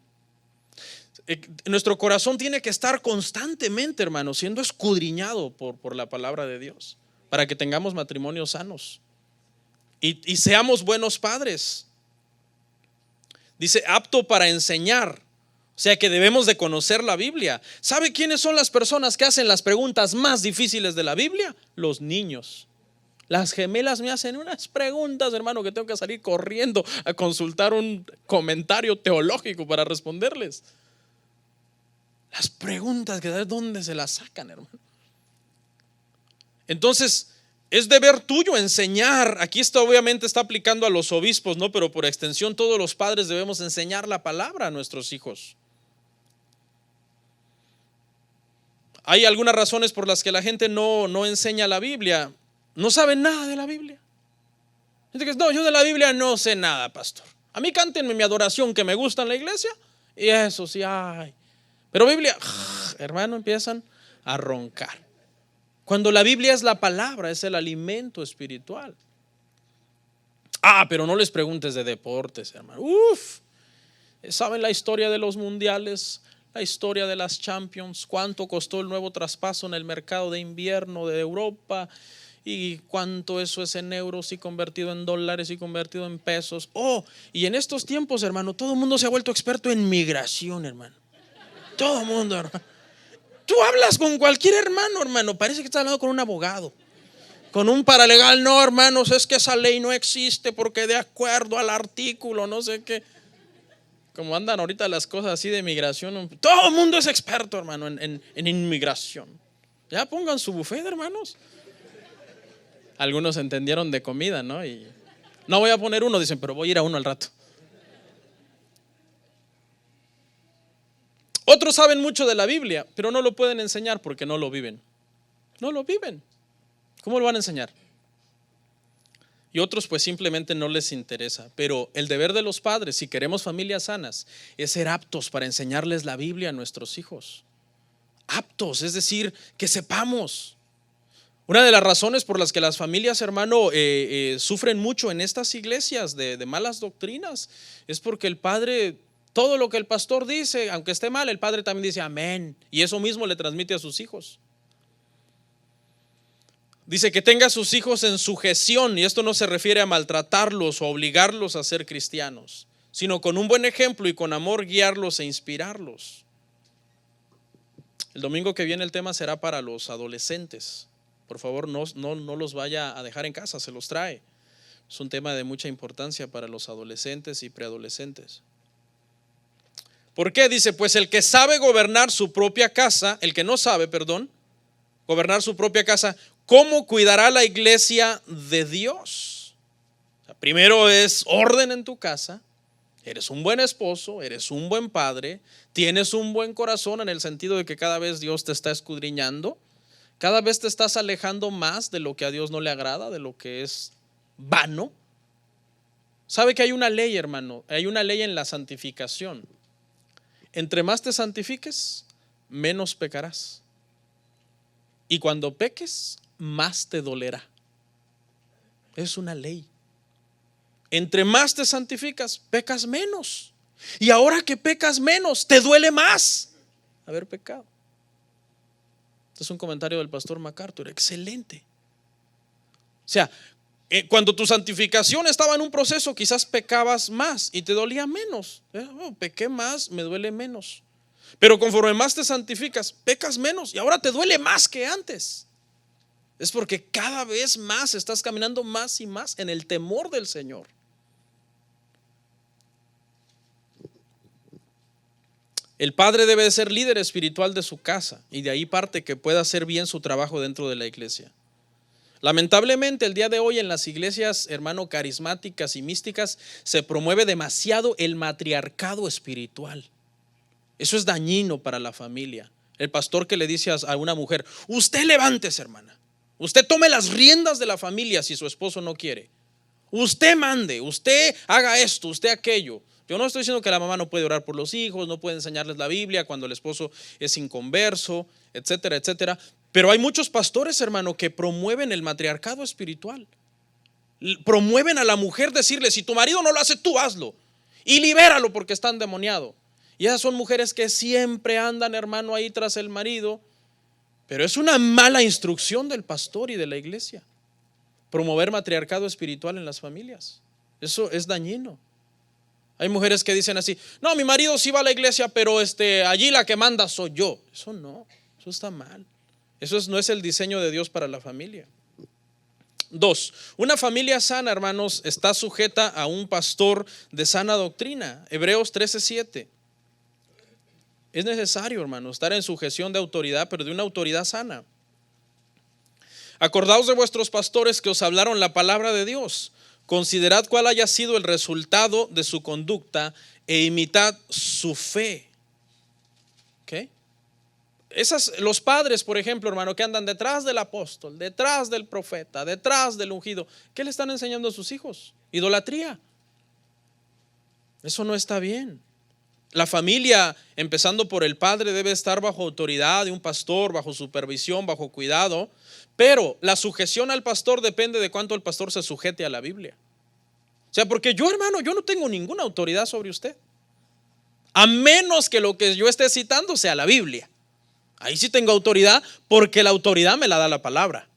S1: Nuestro corazón tiene que estar constantemente, hermano, siendo escudriñado por la palabra de Dios, para que tengamos matrimonios sanos y seamos buenos padres. Dice, apto para enseñar, o sea que debemos de conocer la Biblia. ¿Sabe quiénes son las personas que hacen las preguntas más difíciles de la Biblia? Los niños. Las gemelas me hacen unas preguntas, hermano, que tengo que salir corriendo a consultar un comentario teológico para responderles. Las preguntas, que ¿de dónde se las sacan, hermano? Entonces, es deber tuyo enseñar. Aquí esto obviamente está aplicando a los obispos, ¿no? Pero por extensión todos los padres debemos enseñar la palabra a nuestros hijos. Hay algunas razones por las que la gente no enseña la Biblia. No saben nada de la Biblia. No, yo de la Biblia no sé nada, pastor. A mí cántenme mi adoración que me gusta en la iglesia y eso sí, ay. Pero Biblia, hermano, empiezan a roncar. Cuando la Biblia es la palabra, es el alimento espiritual. Pero no les preguntes de deportes, hermano. ¿Saben la historia de los mundiales? La historia de las Champions. ¿Cuánto costó el nuevo traspaso en el mercado de invierno de Europa? Y cuánto eso es en euros y convertido en dólares y convertido en pesos. Y en estos tiempos, hermano, todo el mundo se ha vuelto experto en migración, hermano. Todo el mundo, hermano. Tú hablas con cualquier hermano, parece que estás hablando con un abogado, con un paralegal. No, hermanos, es que esa ley no existe porque de acuerdo al artículo no sé qué. Como andan ahorita las cosas así de migración, todo el mundo es experto, hermano, en inmigración. Ya pongan su buffet, hermanos. Algunos entendieron de comida, ¿no? Y no voy a poner uno, dicen, pero voy a ir a uno al rato. Otros saben mucho de la Biblia, pero no lo pueden enseñar porque no lo viven. No lo viven. ¿Cómo lo van a enseñar? Y otros pues simplemente no les interesa. Pero el deber de los padres, si queremos familias sanas, es ser aptos para enseñarles la Biblia a nuestros hijos. Aptos, es decir, que sepamos. Una de las razones por las que las familias, hermano, sufren mucho en estas iglesias de malas doctrinas es porque el padre, todo lo que el pastor dice, aunque esté mal, el padre también dice amén, y eso mismo le transmite a sus hijos. Dice que tenga a sus hijos en sujeción, y esto no se refiere a maltratarlos o obligarlos a ser cristianos, sino con un buen ejemplo y con amor guiarlos e inspirarlos. El domingo que viene el tema será para los adolescentes. Por favor, no los vaya a dejar en casa, se los trae. Es un tema de mucha importancia para los adolescentes y preadolescentes. ¿Por qué? Dice, pues el que sabe gobernar su propia casa, el que no sabe, gobernar su propia casa, ¿cómo cuidará la iglesia de Dios? O sea, primero es orden en tu casa. Eres un buen esposo, eres un buen padre, tienes un buen corazón en el sentido de que cada vez Dios te está escudriñando, cada vez te estás alejando más de lo que a Dios no le agrada, de lo que es vano. ¿Sabe que hay una ley, hermano? Hay una ley en la santificación. Entre más te santifiques, menos pecarás. Y cuando peques, más te dolerá. Es una ley. Entre más te santificas, pecas menos. Y ahora que pecas menos, te duele más haber pecado. Este es un comentario del pastor MacArthur, excelente. O sea, cuando tu santificación estaba en un proceso, quizás pecabas más y te dolía menos. Pequé más, me duele menos. Pero conforme más te santificas, pecas menos y ahora te duele más que antes. Es porque cada vez más estás caminando más y más en el temor del Señor. El padre debe de ser líder espiritual de su casa y de ahí parte que pueda hacer bien su trabajo dentro de la iglesia. Lamentablemente el día de hoy en las iglesias, hermano, carismáticas y místicas se promueve demasiado el matriarcado espiritual. Eso es dañino para la familia. El pastor que le dice a una mujer, usted levántese, hermana, usted tome las riendas de la familia si su esposo no quiere. Usted mande, usted haga esto, usted aquello. Yo no estoy diciendo que la mamá no puede orar por los hijos, no puede enseñarles la Biblia cuando el esposo es inconverso, etcétera, etcétera. Pero hay muchos pastores, hermano, que promueven el matriarcado espiritual. Promueven a la mujer decirle, si tu marido no lo hace, tú hazlo. Y libéralo porque está endemoniado. Y esas son mujeres que siempre andan, hermano, ahí tras el marido. Pero es una mala instrucción del pastor y de la iglesia. Promover matriarcado espiritual en las familias. Eso es dañino. Hay mujeres que dicen así, no, mi marido sí va a la iglesia, pero allí la que manda soy yo. Eso no, eso está mal. Eso no es el diseño de Dios para la familia. 2, una familia sana, hermanos, está sujeta a un pastor de sana doctrina. Hebreos 13:7. Es necesario, hermano, estar en sujeción de autoridad, pero de una autoridad sana. Acordaos de vuestros pastores que os hablaron la palabra de Dios. Considerad cuál haya sido el resultado de su conducta e imitad su fe. ¿Okay? Los padres, por ejemplo, hermano, que andan detrás del apóstol, detrás del profeta, detrás del ungido, ¿qué le están enseñando a sus hijos? Idolatría. Eso no está bien. La familia, empezando por el padre, debe estar bajo autoridad de un pastor, bajo supervisión, bajo cuidado. Pero la sujeción al pastor depende de cuánto el pastor se sujete a la Biblia. O sea, porque yo, hermano, yo no tengo ninguna autoridad sobre usted, a menos que lo que yo esté citando sea la Biblia. Ahí sí tengo autoridad, porque la autoridad me la da la palabra.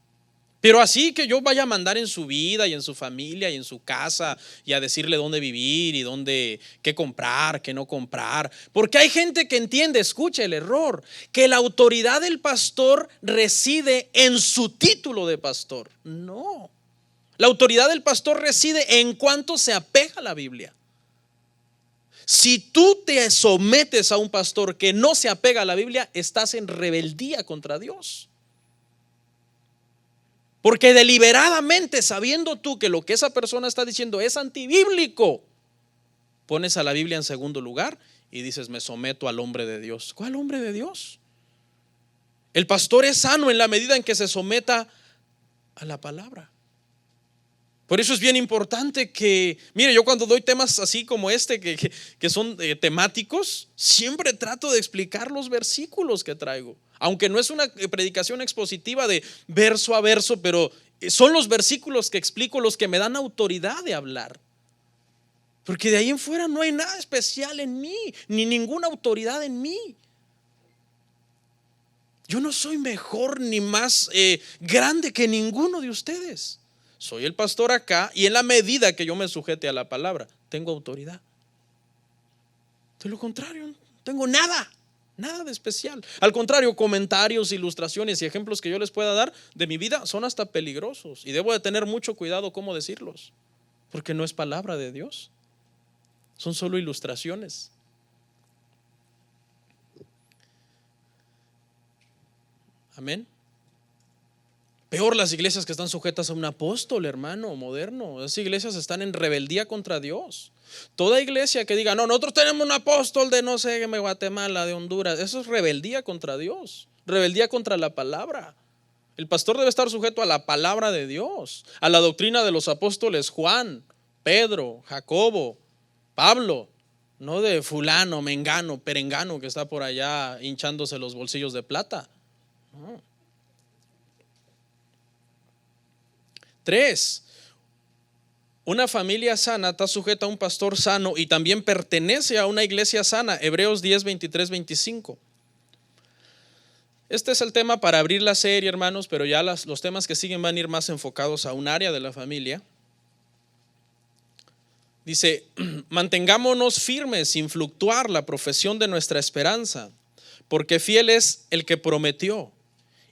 S1: Pero así que yo vaya a mandar en su vida y en su familia y en su casa y a decirle dónde vivir y qué comprar, qué no comprar. Porque hay gente que entiende, escucha el error, que la autoridad del pastor reside en su título de pastor. No, la autoridad del pastor reside en cuanto se apega a la Biblia. Si tú te sometes a un pastor que no se apega a la Biblia, estás en rebeldía contra Dios. Porque deliberadamente, sabiendo tú que lo que esa persona está diciendo es antibíblico, pones a la Biblia en segundo lugar y dices, me someto al hombre de Dios. ¿Cuál hombre de Dios? El pastor es sano en la medida en que se someta a la palabra. Por eso es bien importante que, mire, yo cuando doy temas así como que son temáticos, siempre trato de explicar los versículos que traigo. Aunque no es una predicación expositiva de verso a verso, pero son los versículos que explico los que me dan autoridad de hablar. Porque de ahí en fuera no hay nada especial en mí, ni ninguna autoridad en mí. Yo no soy mejor ni más grande que ninguno de ustedes. Soy el pastor acá y en la medida que yo me sujete a la palabra, tengo autoridad. De lo contrario, no tengo nada. Nada de especial. Al contrario, comentarios, ilustraciones y ejemplos que yo les pueda dar de mi vida son hasta peligrosos. Y debo de tener mucho cuidado cómo decirlos, porque no es palabra de Dios. Son solo ilustraciones. Amén. Peor las iglesias que están sujetas a un apóstol, hermano, moderno. Esas iglesias están en rebeldía contra Dios. Toda iglesia que diga, no, nosotros tenemos un apóstol de no sé, de Guatemala, de Honduras, eso es rebeldía contra Dios, rebeldía contra la palabra. El pastor debe estar sujeto a la palabra de Dios, a la doctrina de los apóstoles Juan, Pedro, Jacobo, Pablo, no de fulano, mengano, perengano que está por allá hinchándose los bolsillos de plata. No. 3. Una familia sana está sujeta a un pastor sano y también pertenece a una iglesia sana. Hebreos 10, 23, 25. Este es el tema para abrir la serie, hermanos, pero ya los temas que siguen van a ir más enfocados a un área de la familia. Dice, mantengámonos firmes sin fluctuar la profesión de nuestra esperanza, porque fiel es el que prometió.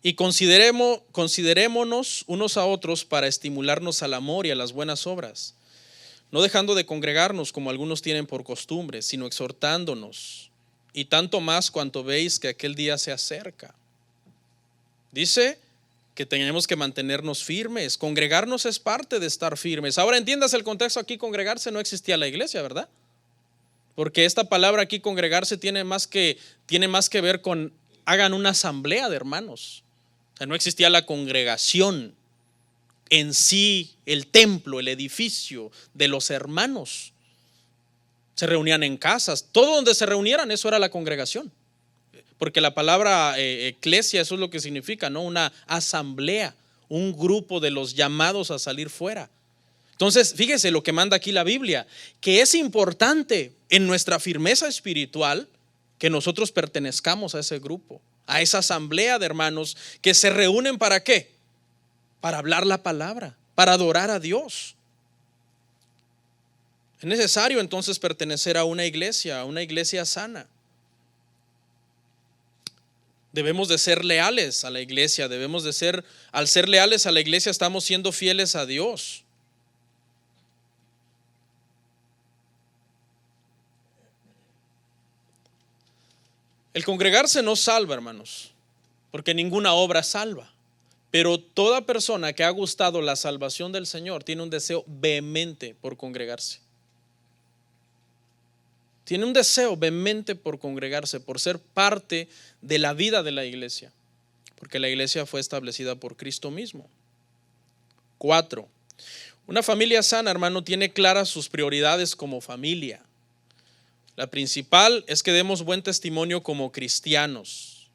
S1: Y considerémonos unos a otros para estimularnos al amor y a las buenas obras, no dejando de congregarnos como algunos tienen por costumbre, sino exhortándonos, y tanto más cuanto veis que aquel día se acerca. Dice que tenemos que mantenernos firmes. Congregarnos es parte de estar firmes. Ahora entiendas el contexto aquí, congregarse no existía la iglesia, ¿verdad? Porque esta palabra aquí, congregarse, tiene más que ver con hagan una asamblea de hermanos. O sea, no existía la congregación en sí, el templo, el edificio de los hermanos. Se reunían en casas, todo donde se reunieran, eso era la congregación. Porque la palabra eclesia, eso es lo que significa, ¿no? Una asamblea, un grupo de los llamados a salir fuera. Entonces, fíjese lo que manda aquí la Biblia, que es importante en nuestra firmeza espiritual que nosotros pertenezcamos a ese grupo, a esa asamblea de hermanos que se reúnen ¿para qué? Para hablar la palabra, para adorar a Dios. Es necesario entonces pertenecer a una iglesia sana. Debemos de ser leales a la iglesia, al ser leales a la iglesia estamos siendo fieles a Dios. El congregarse no salva, hermanos, porque ninguna obra salva. Pero toda persona que ha gustado la salvación del Señor tiene un deseo vehemente por congregarse. Tiene un deseo vehemente por congregarse, por ser parte de la vida de la iglesia, porque la iglesia fue establecida por Cristo mismo. 4. Una familia sana, hermano, tiene claras sus prioridades como familia. La principal es que demos buen testimonio como cristianos,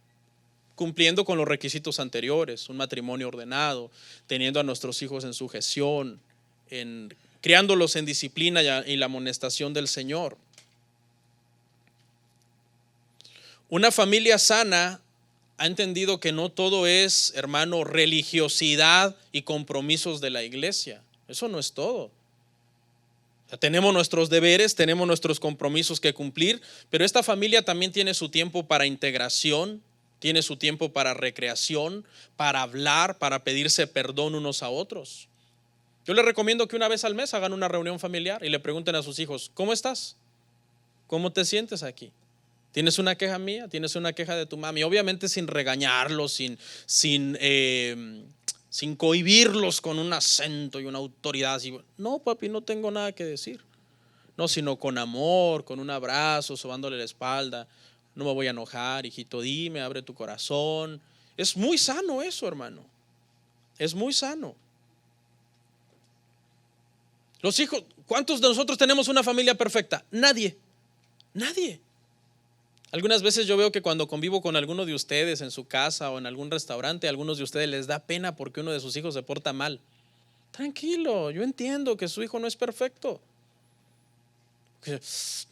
S1: cumpliendo con los requisitos anteriores, un matrimonio ordenado, teniendo a nuestros hijos en sujeción, criándolos en disciplina y la amonestación del Señor. Una familia sana ha entendido que no todo es, hermano, religiosidad y compromisos de la iglesia. Eso no es todo. O sea, tenemos nuestros deberes, tenemos nuestros compromisos que cumplir, pero esta familia también tiene su tiempo para integración, tiene su tiempo para recreación, para hablar, para pedirse perdón unos a otros. Yo les recomiendo que una vez al mes hagan una reunión familiar y le pregunten a sus hijos, ¿cómo estás? ¿Cómo te sientes aquí? ¿Tienes una queja mía? ¿Tienes una queja de tu mami? Obviamente sin regañarlos, sin cohibirlos con un acento y una autoridad así. No, papi, no tengo nada que decir. No, sino con amor, con un abrazo, sobándole la espalda. No me voy a enojar, hijito, dime, abre tu corazón. Es muy sano eso, hermano. Es muy sano. Los hijos, ¿cuántos de nosotros tenemos una familia perfecta? Nadie. Algunas veces yo veo que cuando convivo con alguno de ustedes en su casa o en algún restaurante, a algunos de ustedes les da pena porque uno de sus hijos se porta mal. Tranquilo, yo entiendo que su hijo no es perfecto.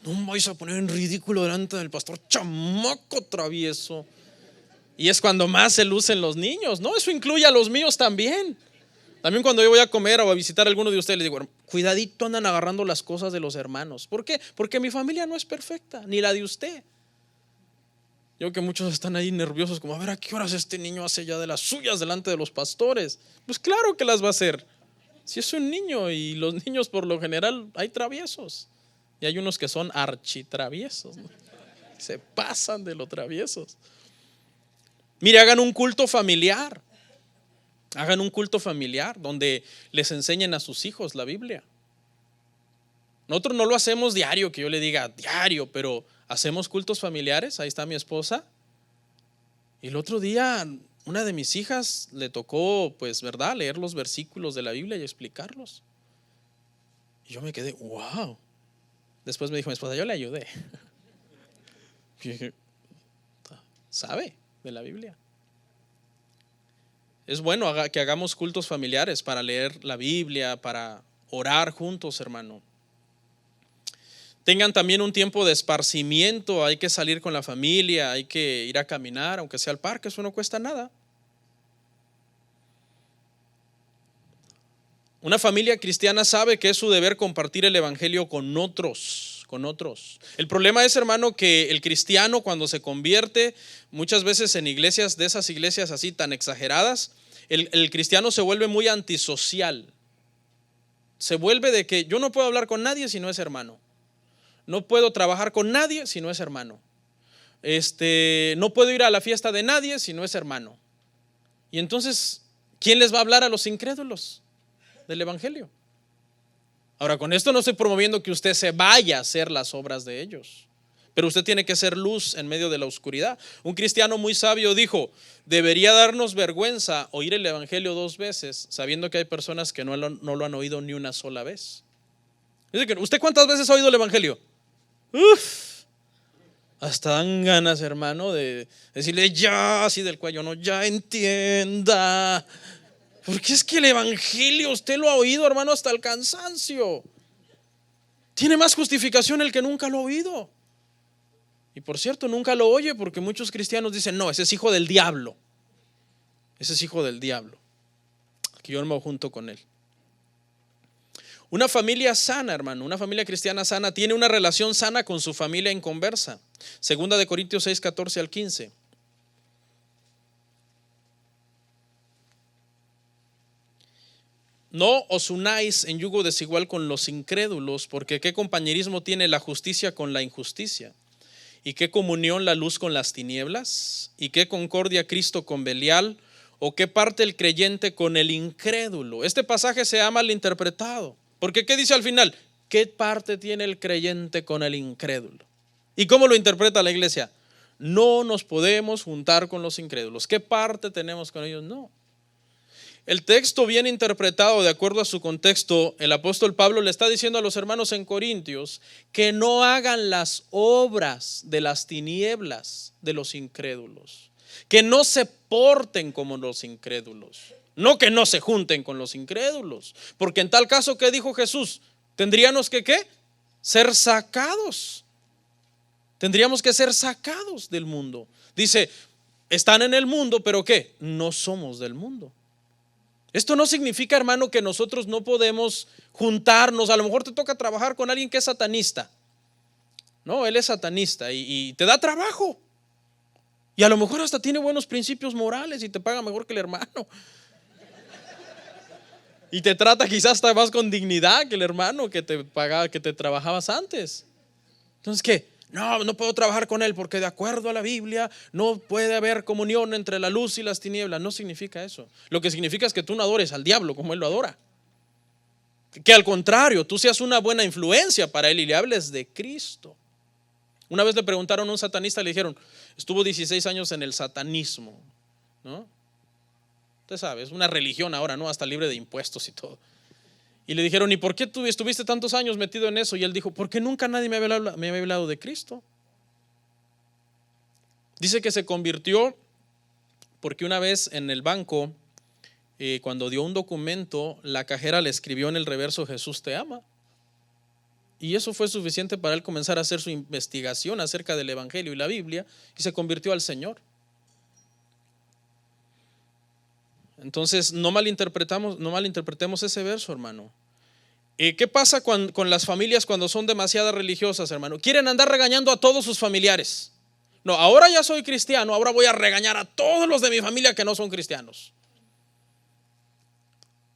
S1: No me vais a poner en ridículo delante del pastor, chamaco travieso. Y es cuando más se lucen los niños, ¿no? Eso incluye a los míos también. También cuando yo voy a comer o a visitar a alguno de ustedes, les digo, cuidadito, andan agarrando las cosas de los hermanos. ¿Por qué? Porque mi familia no es perfecta, ni la de usted. Yo que muchos están ahí nerviosos, como a ver a qué horas este niño hace ya de las suyas delante de los pastores. Pues claro que las va a hacer. Si es un niño, y los niños por lo general hay traviesos. Y hay unos que son architraviesos, ¿no? Se pasan de lo traviesos. Mire, hagan un culto familiar. Hagan un culto familiar donde les enseñen a sus hijos la Biblia. Nosotros no lo hacemos diario, que yo le diga diario, pero hacemos cultos familiares. Ahí está mi esposa. Y el otro día una de mis hijas le tocó, pues, ¿verdad?, leer los versículos de la Biblia y explicarlos. Y yo me quedé, wow. Después me dijo mi esposa, yo le ayudé. Y dije, ¿sabe de la Biblia? Es bueno que hagamos cultos familiares para leer la Biblia, para orar juntos, hermano. Tengan también un tiempo de esparcimiento. Hay que salir con la familia, hay que ir a caminar, aunque sea al parque, eso no cuesta nada. Una familia cristiana sabe que es su deber compartir el evangelio con otros. El problema es, hermano, que el cristiano, cuando se convierte muchas veces en iglesias, de esas iglesias así tan exageradas, el cristiano se vuelve muy antisocial. Se vuelve de que yo no puedo hablar con nadie si no es hermano. No puedo trabajar con nadie si no es hermano. No puedo ir a la fiesta de nadie si no es hermano. Y entonces, ¿quién les va a hablar a los incrédulos del evangelio? Ahora, con esto no estoy promoviendo que usted se vaya a hacer las obras de ellos, pero usted tiene que ser luz en medio de la oscuridad. Un cristiano muy sabio dijo: debería darnos vergüenza oír el evangelio 2 veces, sabiendo que hay personas que no lo han oído ni una sola vez. ¿Usted cuántas veces ha oído el evangelio? Hasta dan ganas, hermano, de decirle ya, así del cuello, no, ya entienda. Porque es que el evangelio usted lo ha oído, hermano, hasta el cansancio. Tiene más justificación el que nunca lo ha oído. Y por cierto, nunca lo oye, porque muchos cristianos dicen, no, ese es hijo del diablo. Ese es hijo del diablo. Aquí yo me junto con él. Una familia sana, hermano, una familia cristiana sana tiene una relación sana con su familia inconversa. Segunda de Corintios 6, 14 al 15. No os unáis en yugo desigual con los incrédulos, porque qué compañerismo tiene la justicia con la injusticia, y qué comunión la luz con las tinieblas, y qué concordia Cristo con Belial, o qué parte el creyente con el incrédulo. Este pasaje se ha malinterpretado, porque ¿qué dice al final? ¿Qué parte tiene el creyente con el incrédulo? ¿Y cómo lo interpreta la iglesia? No nos podemos juntar con los incrédulos. ¿Qué parte tenemos con ellos? No. El texto bien interpretado, de acuerdo a su contexto, el apóstol Pablo le está diciendo a los hermanos en Corintios que no hagan las obras de las tinieblas de los incrédulos, que no se porten como los incrédulos, no que no se junten con los incrédulos, porque en tal caso, ¿qué dijo Jesús? Tendríamos que ¿qué? Ser sacados. Tendríamos que ser sacados del mundo. Dice, están en el mundo, pero ¿qué? No somos del mundo. Esto no significa, hermano, que nosotros no podemos juntarnos. A lo mejor te toca trabajar con alguien que es satanista. No, él es satanista y te da trabajo. Y a lo mejor hasta tiene buenos principios morales y te paga mejor que el hermano. Y te trata quizás hasta más con dignidad que el hermano que te pagaba, que te trabajabas antes. Entonces, ¿qué? No puedo trabajar con él porque de acuerdo a la Biblia no puede haber comunión entre la luz y las tinieblas. No significa eso. Lo que significa es que tú no adores al diablo como él lo adora. Que al contrario, tú seas una buena influencia para él y le hables de Cristo. Una vez le preguntaron a un satanista, le dijeron, estuvo 16 años en el satanismo, ¿no? Usted sabe, es una religión ahora, ¿no? Hasta libre de impuestos y todo. Y le dijeron, ¿y por qué tú estuviste tantos años metido en eso? Y él dijo, porque nunca nadie me había hablado de Cristo. Dice que se convirtió porque una vez en el banco, cuando dio un documento, la cajera le escribió en el reverso, Jesús te ama. Y eso fue suficiente para él comenzar a hacer su investigación acerca del evangelio y la Biblia, y se convirtió al Señor. Entonces no malinterpretemos ese verso, hermano. ¿Qué pasa con las familias cuando son demasiado religiosas, hermano? Quieren andar regañando a todos sus familiares. No, ahora ya soy cristiano, ahora voy a regañar a todos los de mi familia que no son cristianos.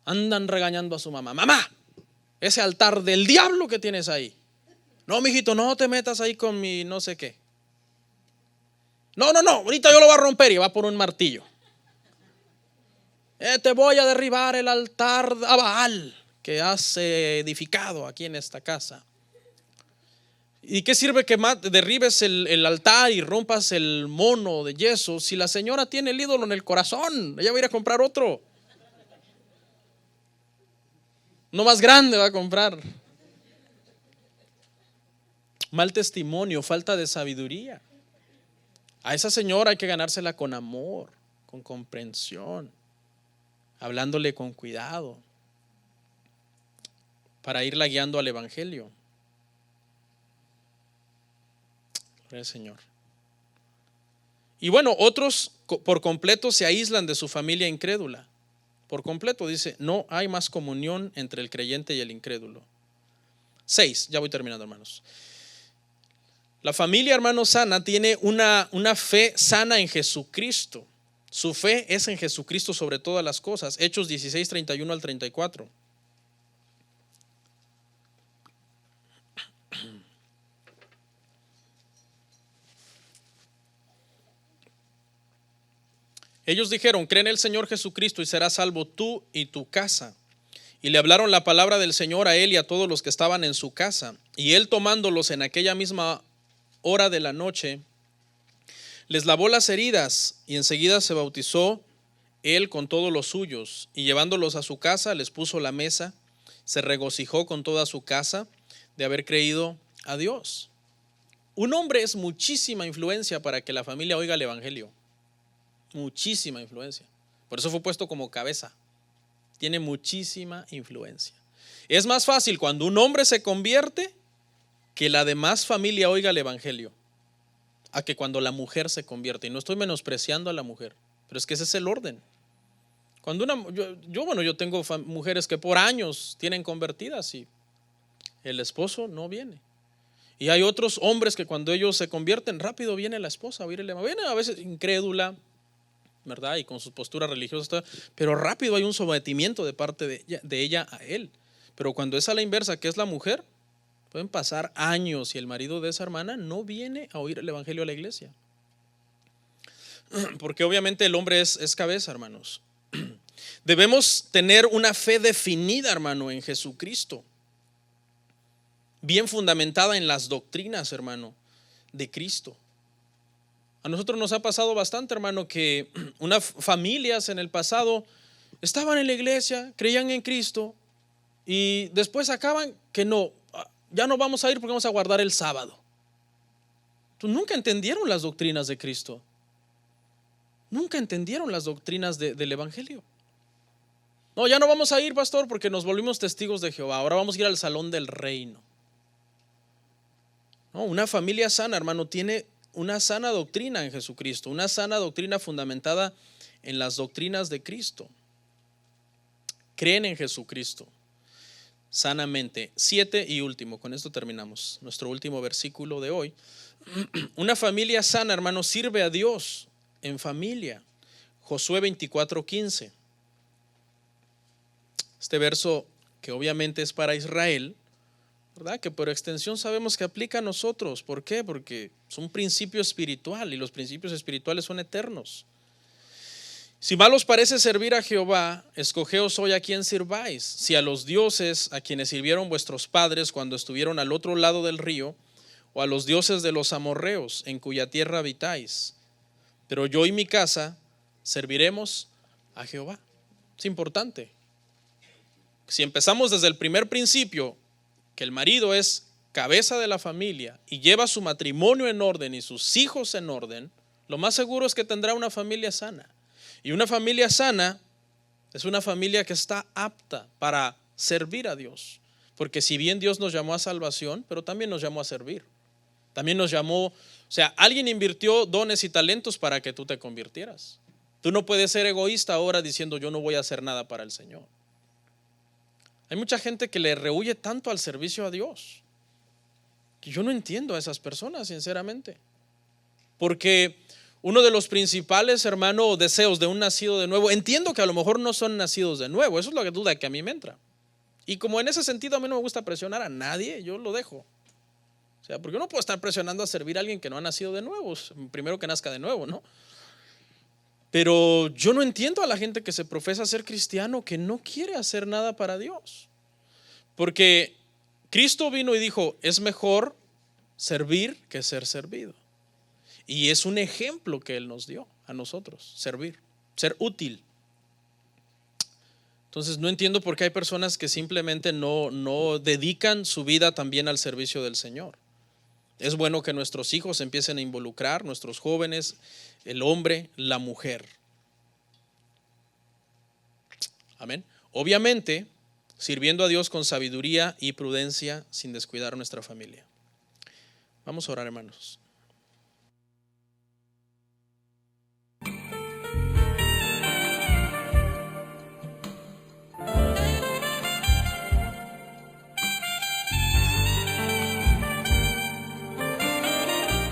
S1: Andan regañando a su mamá. Mamá, ese altar del diablo que tienes ahí. No, mijito, no te metas ahí con mi no sé qué. No, ahorita yo lo voy a romper y va por un martillo. Te voy a derribar el altar a Baal que has edificado aquí en esta casa. ¿Y qué sirve que derribes el altar y rompas el mono de yeso si la señora tiene el ídolo en el corazón? Ella va a ir a comprar otro. No más grande va a comprar. Mal testimonio, falta de sabiduría. A esa señora hay que ganársela con amor, con comprensión, hablándole con cuidado, para irla guiando al evangelio. Gloria al Señor. Y bueno, otros por completo se aíslan de su familia incrédula. Por completo, dice, no hay más comunión entre el creyente y el incrédulo. 6, ya voy terminando, hermanos. La familia, hermanos, sana tiene una fe sana en Jesucristo. Su fe es en Jesucristo sobre todas las cosas. Hechos 16, 31 al 34. Ellos dijeron, cree en el Señor Jesucristo y serás salvo tú y tu casa. Y le hablaron la palabra del Señor a él y a todos los que estaban en su casa. Y él, tomándolos en aquella misma hora de la noche, les lavó las heridas y enseguida se bautizó él con todos los suyos. Y llevándolos a su casa, les puso la mesa. Se regocijó con toda su casa de haber creído a Dios. Un hombre es muchísima influencia para que la familia oiga el evangelio. Muchísima influencia. Por eso fue puesto como cabeza. Tiene muchísima influencia. Es más fácil cuando un hombre se convierte que la demás familia oiga el evangelio a que cuando la mujer se convierte. Y no estoy menospreciando a la mujer, pero es que ese es el orden. Cuando yo tengo mujeres que por años tienen convertidas y el esposo no viene. Y hay otros hombres que cuando ellos se convierten rápido viene la esposa a oír el evangelio. Viene a veces incrédula, ¿verdad? Y con sus posturas religiosas, pero rápido hay un sometimiento de parte de ella a él. Pero cuando es a la inversa, que es la mujer, pueden pasar años y el marido de esa hermana no viene a oír el evangelio a la iglesia. Porque obviamente el hombre es cabeza, hermanos. Debemos tener una fe definida, hermano, en Jesucristo. Bien fundamentada en las doctrinas, hermano, de Cristo. A nosotros nos ha pasado bastante, hermano, que unas familias en el pasado estaban en la iglesia, creían en Cristo y después acaban que no, ya no vamos a ir porque vamos a guardar el sábado. Entonces, nunca entendieron las doctrinas de Cristo. Nunca entendieron las doctrinas del evangelio. No, ya no vamos a ir, pastor, porque nos volvimos testigos de Jehová. Ahora vamos a ir al salón del reino. No, una familia sana, hermano, tiene una sana doctrina en Jesucristo, una sana doctrina fundamentada en las doctrinas de Cristo. Creen en Jesucristo sanamente. 7 y último, con esto terminamos nuestro último versículo de hoy. Una familia sana, hermano, sirve a Dios en familia. Josué 24:15. Este verso que obviamente es para Israel, ¿verdad? Que por extensión sabemos que aplica a nosotros. ¿Por qué? Porque es un principio espiritual y los principios espirituales son eternos. Si mal os parece servir a Jehová, escogeos hoy a quien sirváis, si a los dioses a quienes sirvieron vuestros padres cuando estuvieron al otro lado del río, o a los dioses de los amorreos en cuya tierra habitáis. Pero yo y mi casa serviremos a Jehová. Es importante. Si empezamos desde el primer principio, que el marido es cabeza de la familia y lleva su matrimonio en orden y sus hijos en orden, lo más seguro es que tendrá una familia sana. Y una familia sana es una familia que está apta para servir a Dios. Porque si bien Dios nos llamó a salvación, pero también nos llamó a servir. También nos llamó, alguien invirtió dones y talentos para que tú te convirtieras. Tú no puedes ser egoísta ahora diciendo yo no voy a hacer nada para el Señor. Hay mucha gente que le rehúye tanto al servicio a Dios que yo no entiendo a esas personas, sinceramente. Porque uno de los principales, hermano, deseos de un nacido de nuevo, entiendo que a lo mejor no son nacidos de nuevo, eso es la duda que a mí me entra. Y como en ese sentido a mí no me gusta presionar a nadie, yo lo dejo. O sea, porque uno puede estar presionando a servir a alguien que no ha nacido de nuevo, primero que nazca de nuevo, ¿no? Pero yo no entiendo a la gente que se profesa ser cristiano que no quiere hacer nada para Dios. Porque Cristo vino y dijo, es mejor servir que ser servido. Y es un ejemplo que Él nos dio a nosotros, servir, ser útil. Entonces no entiendo por qué hay personas que simplemente no dedican su vida también al servicio del Señor. Es bueno que nuestros hijos empiecen a involucrar, nuestros jóvenes, el hombre, la mujer. Amén. Obviamente, sirviendo a Dios con sabiduría y prudencia sin descuidar nuestra familia. Vamos a orar, hermanos.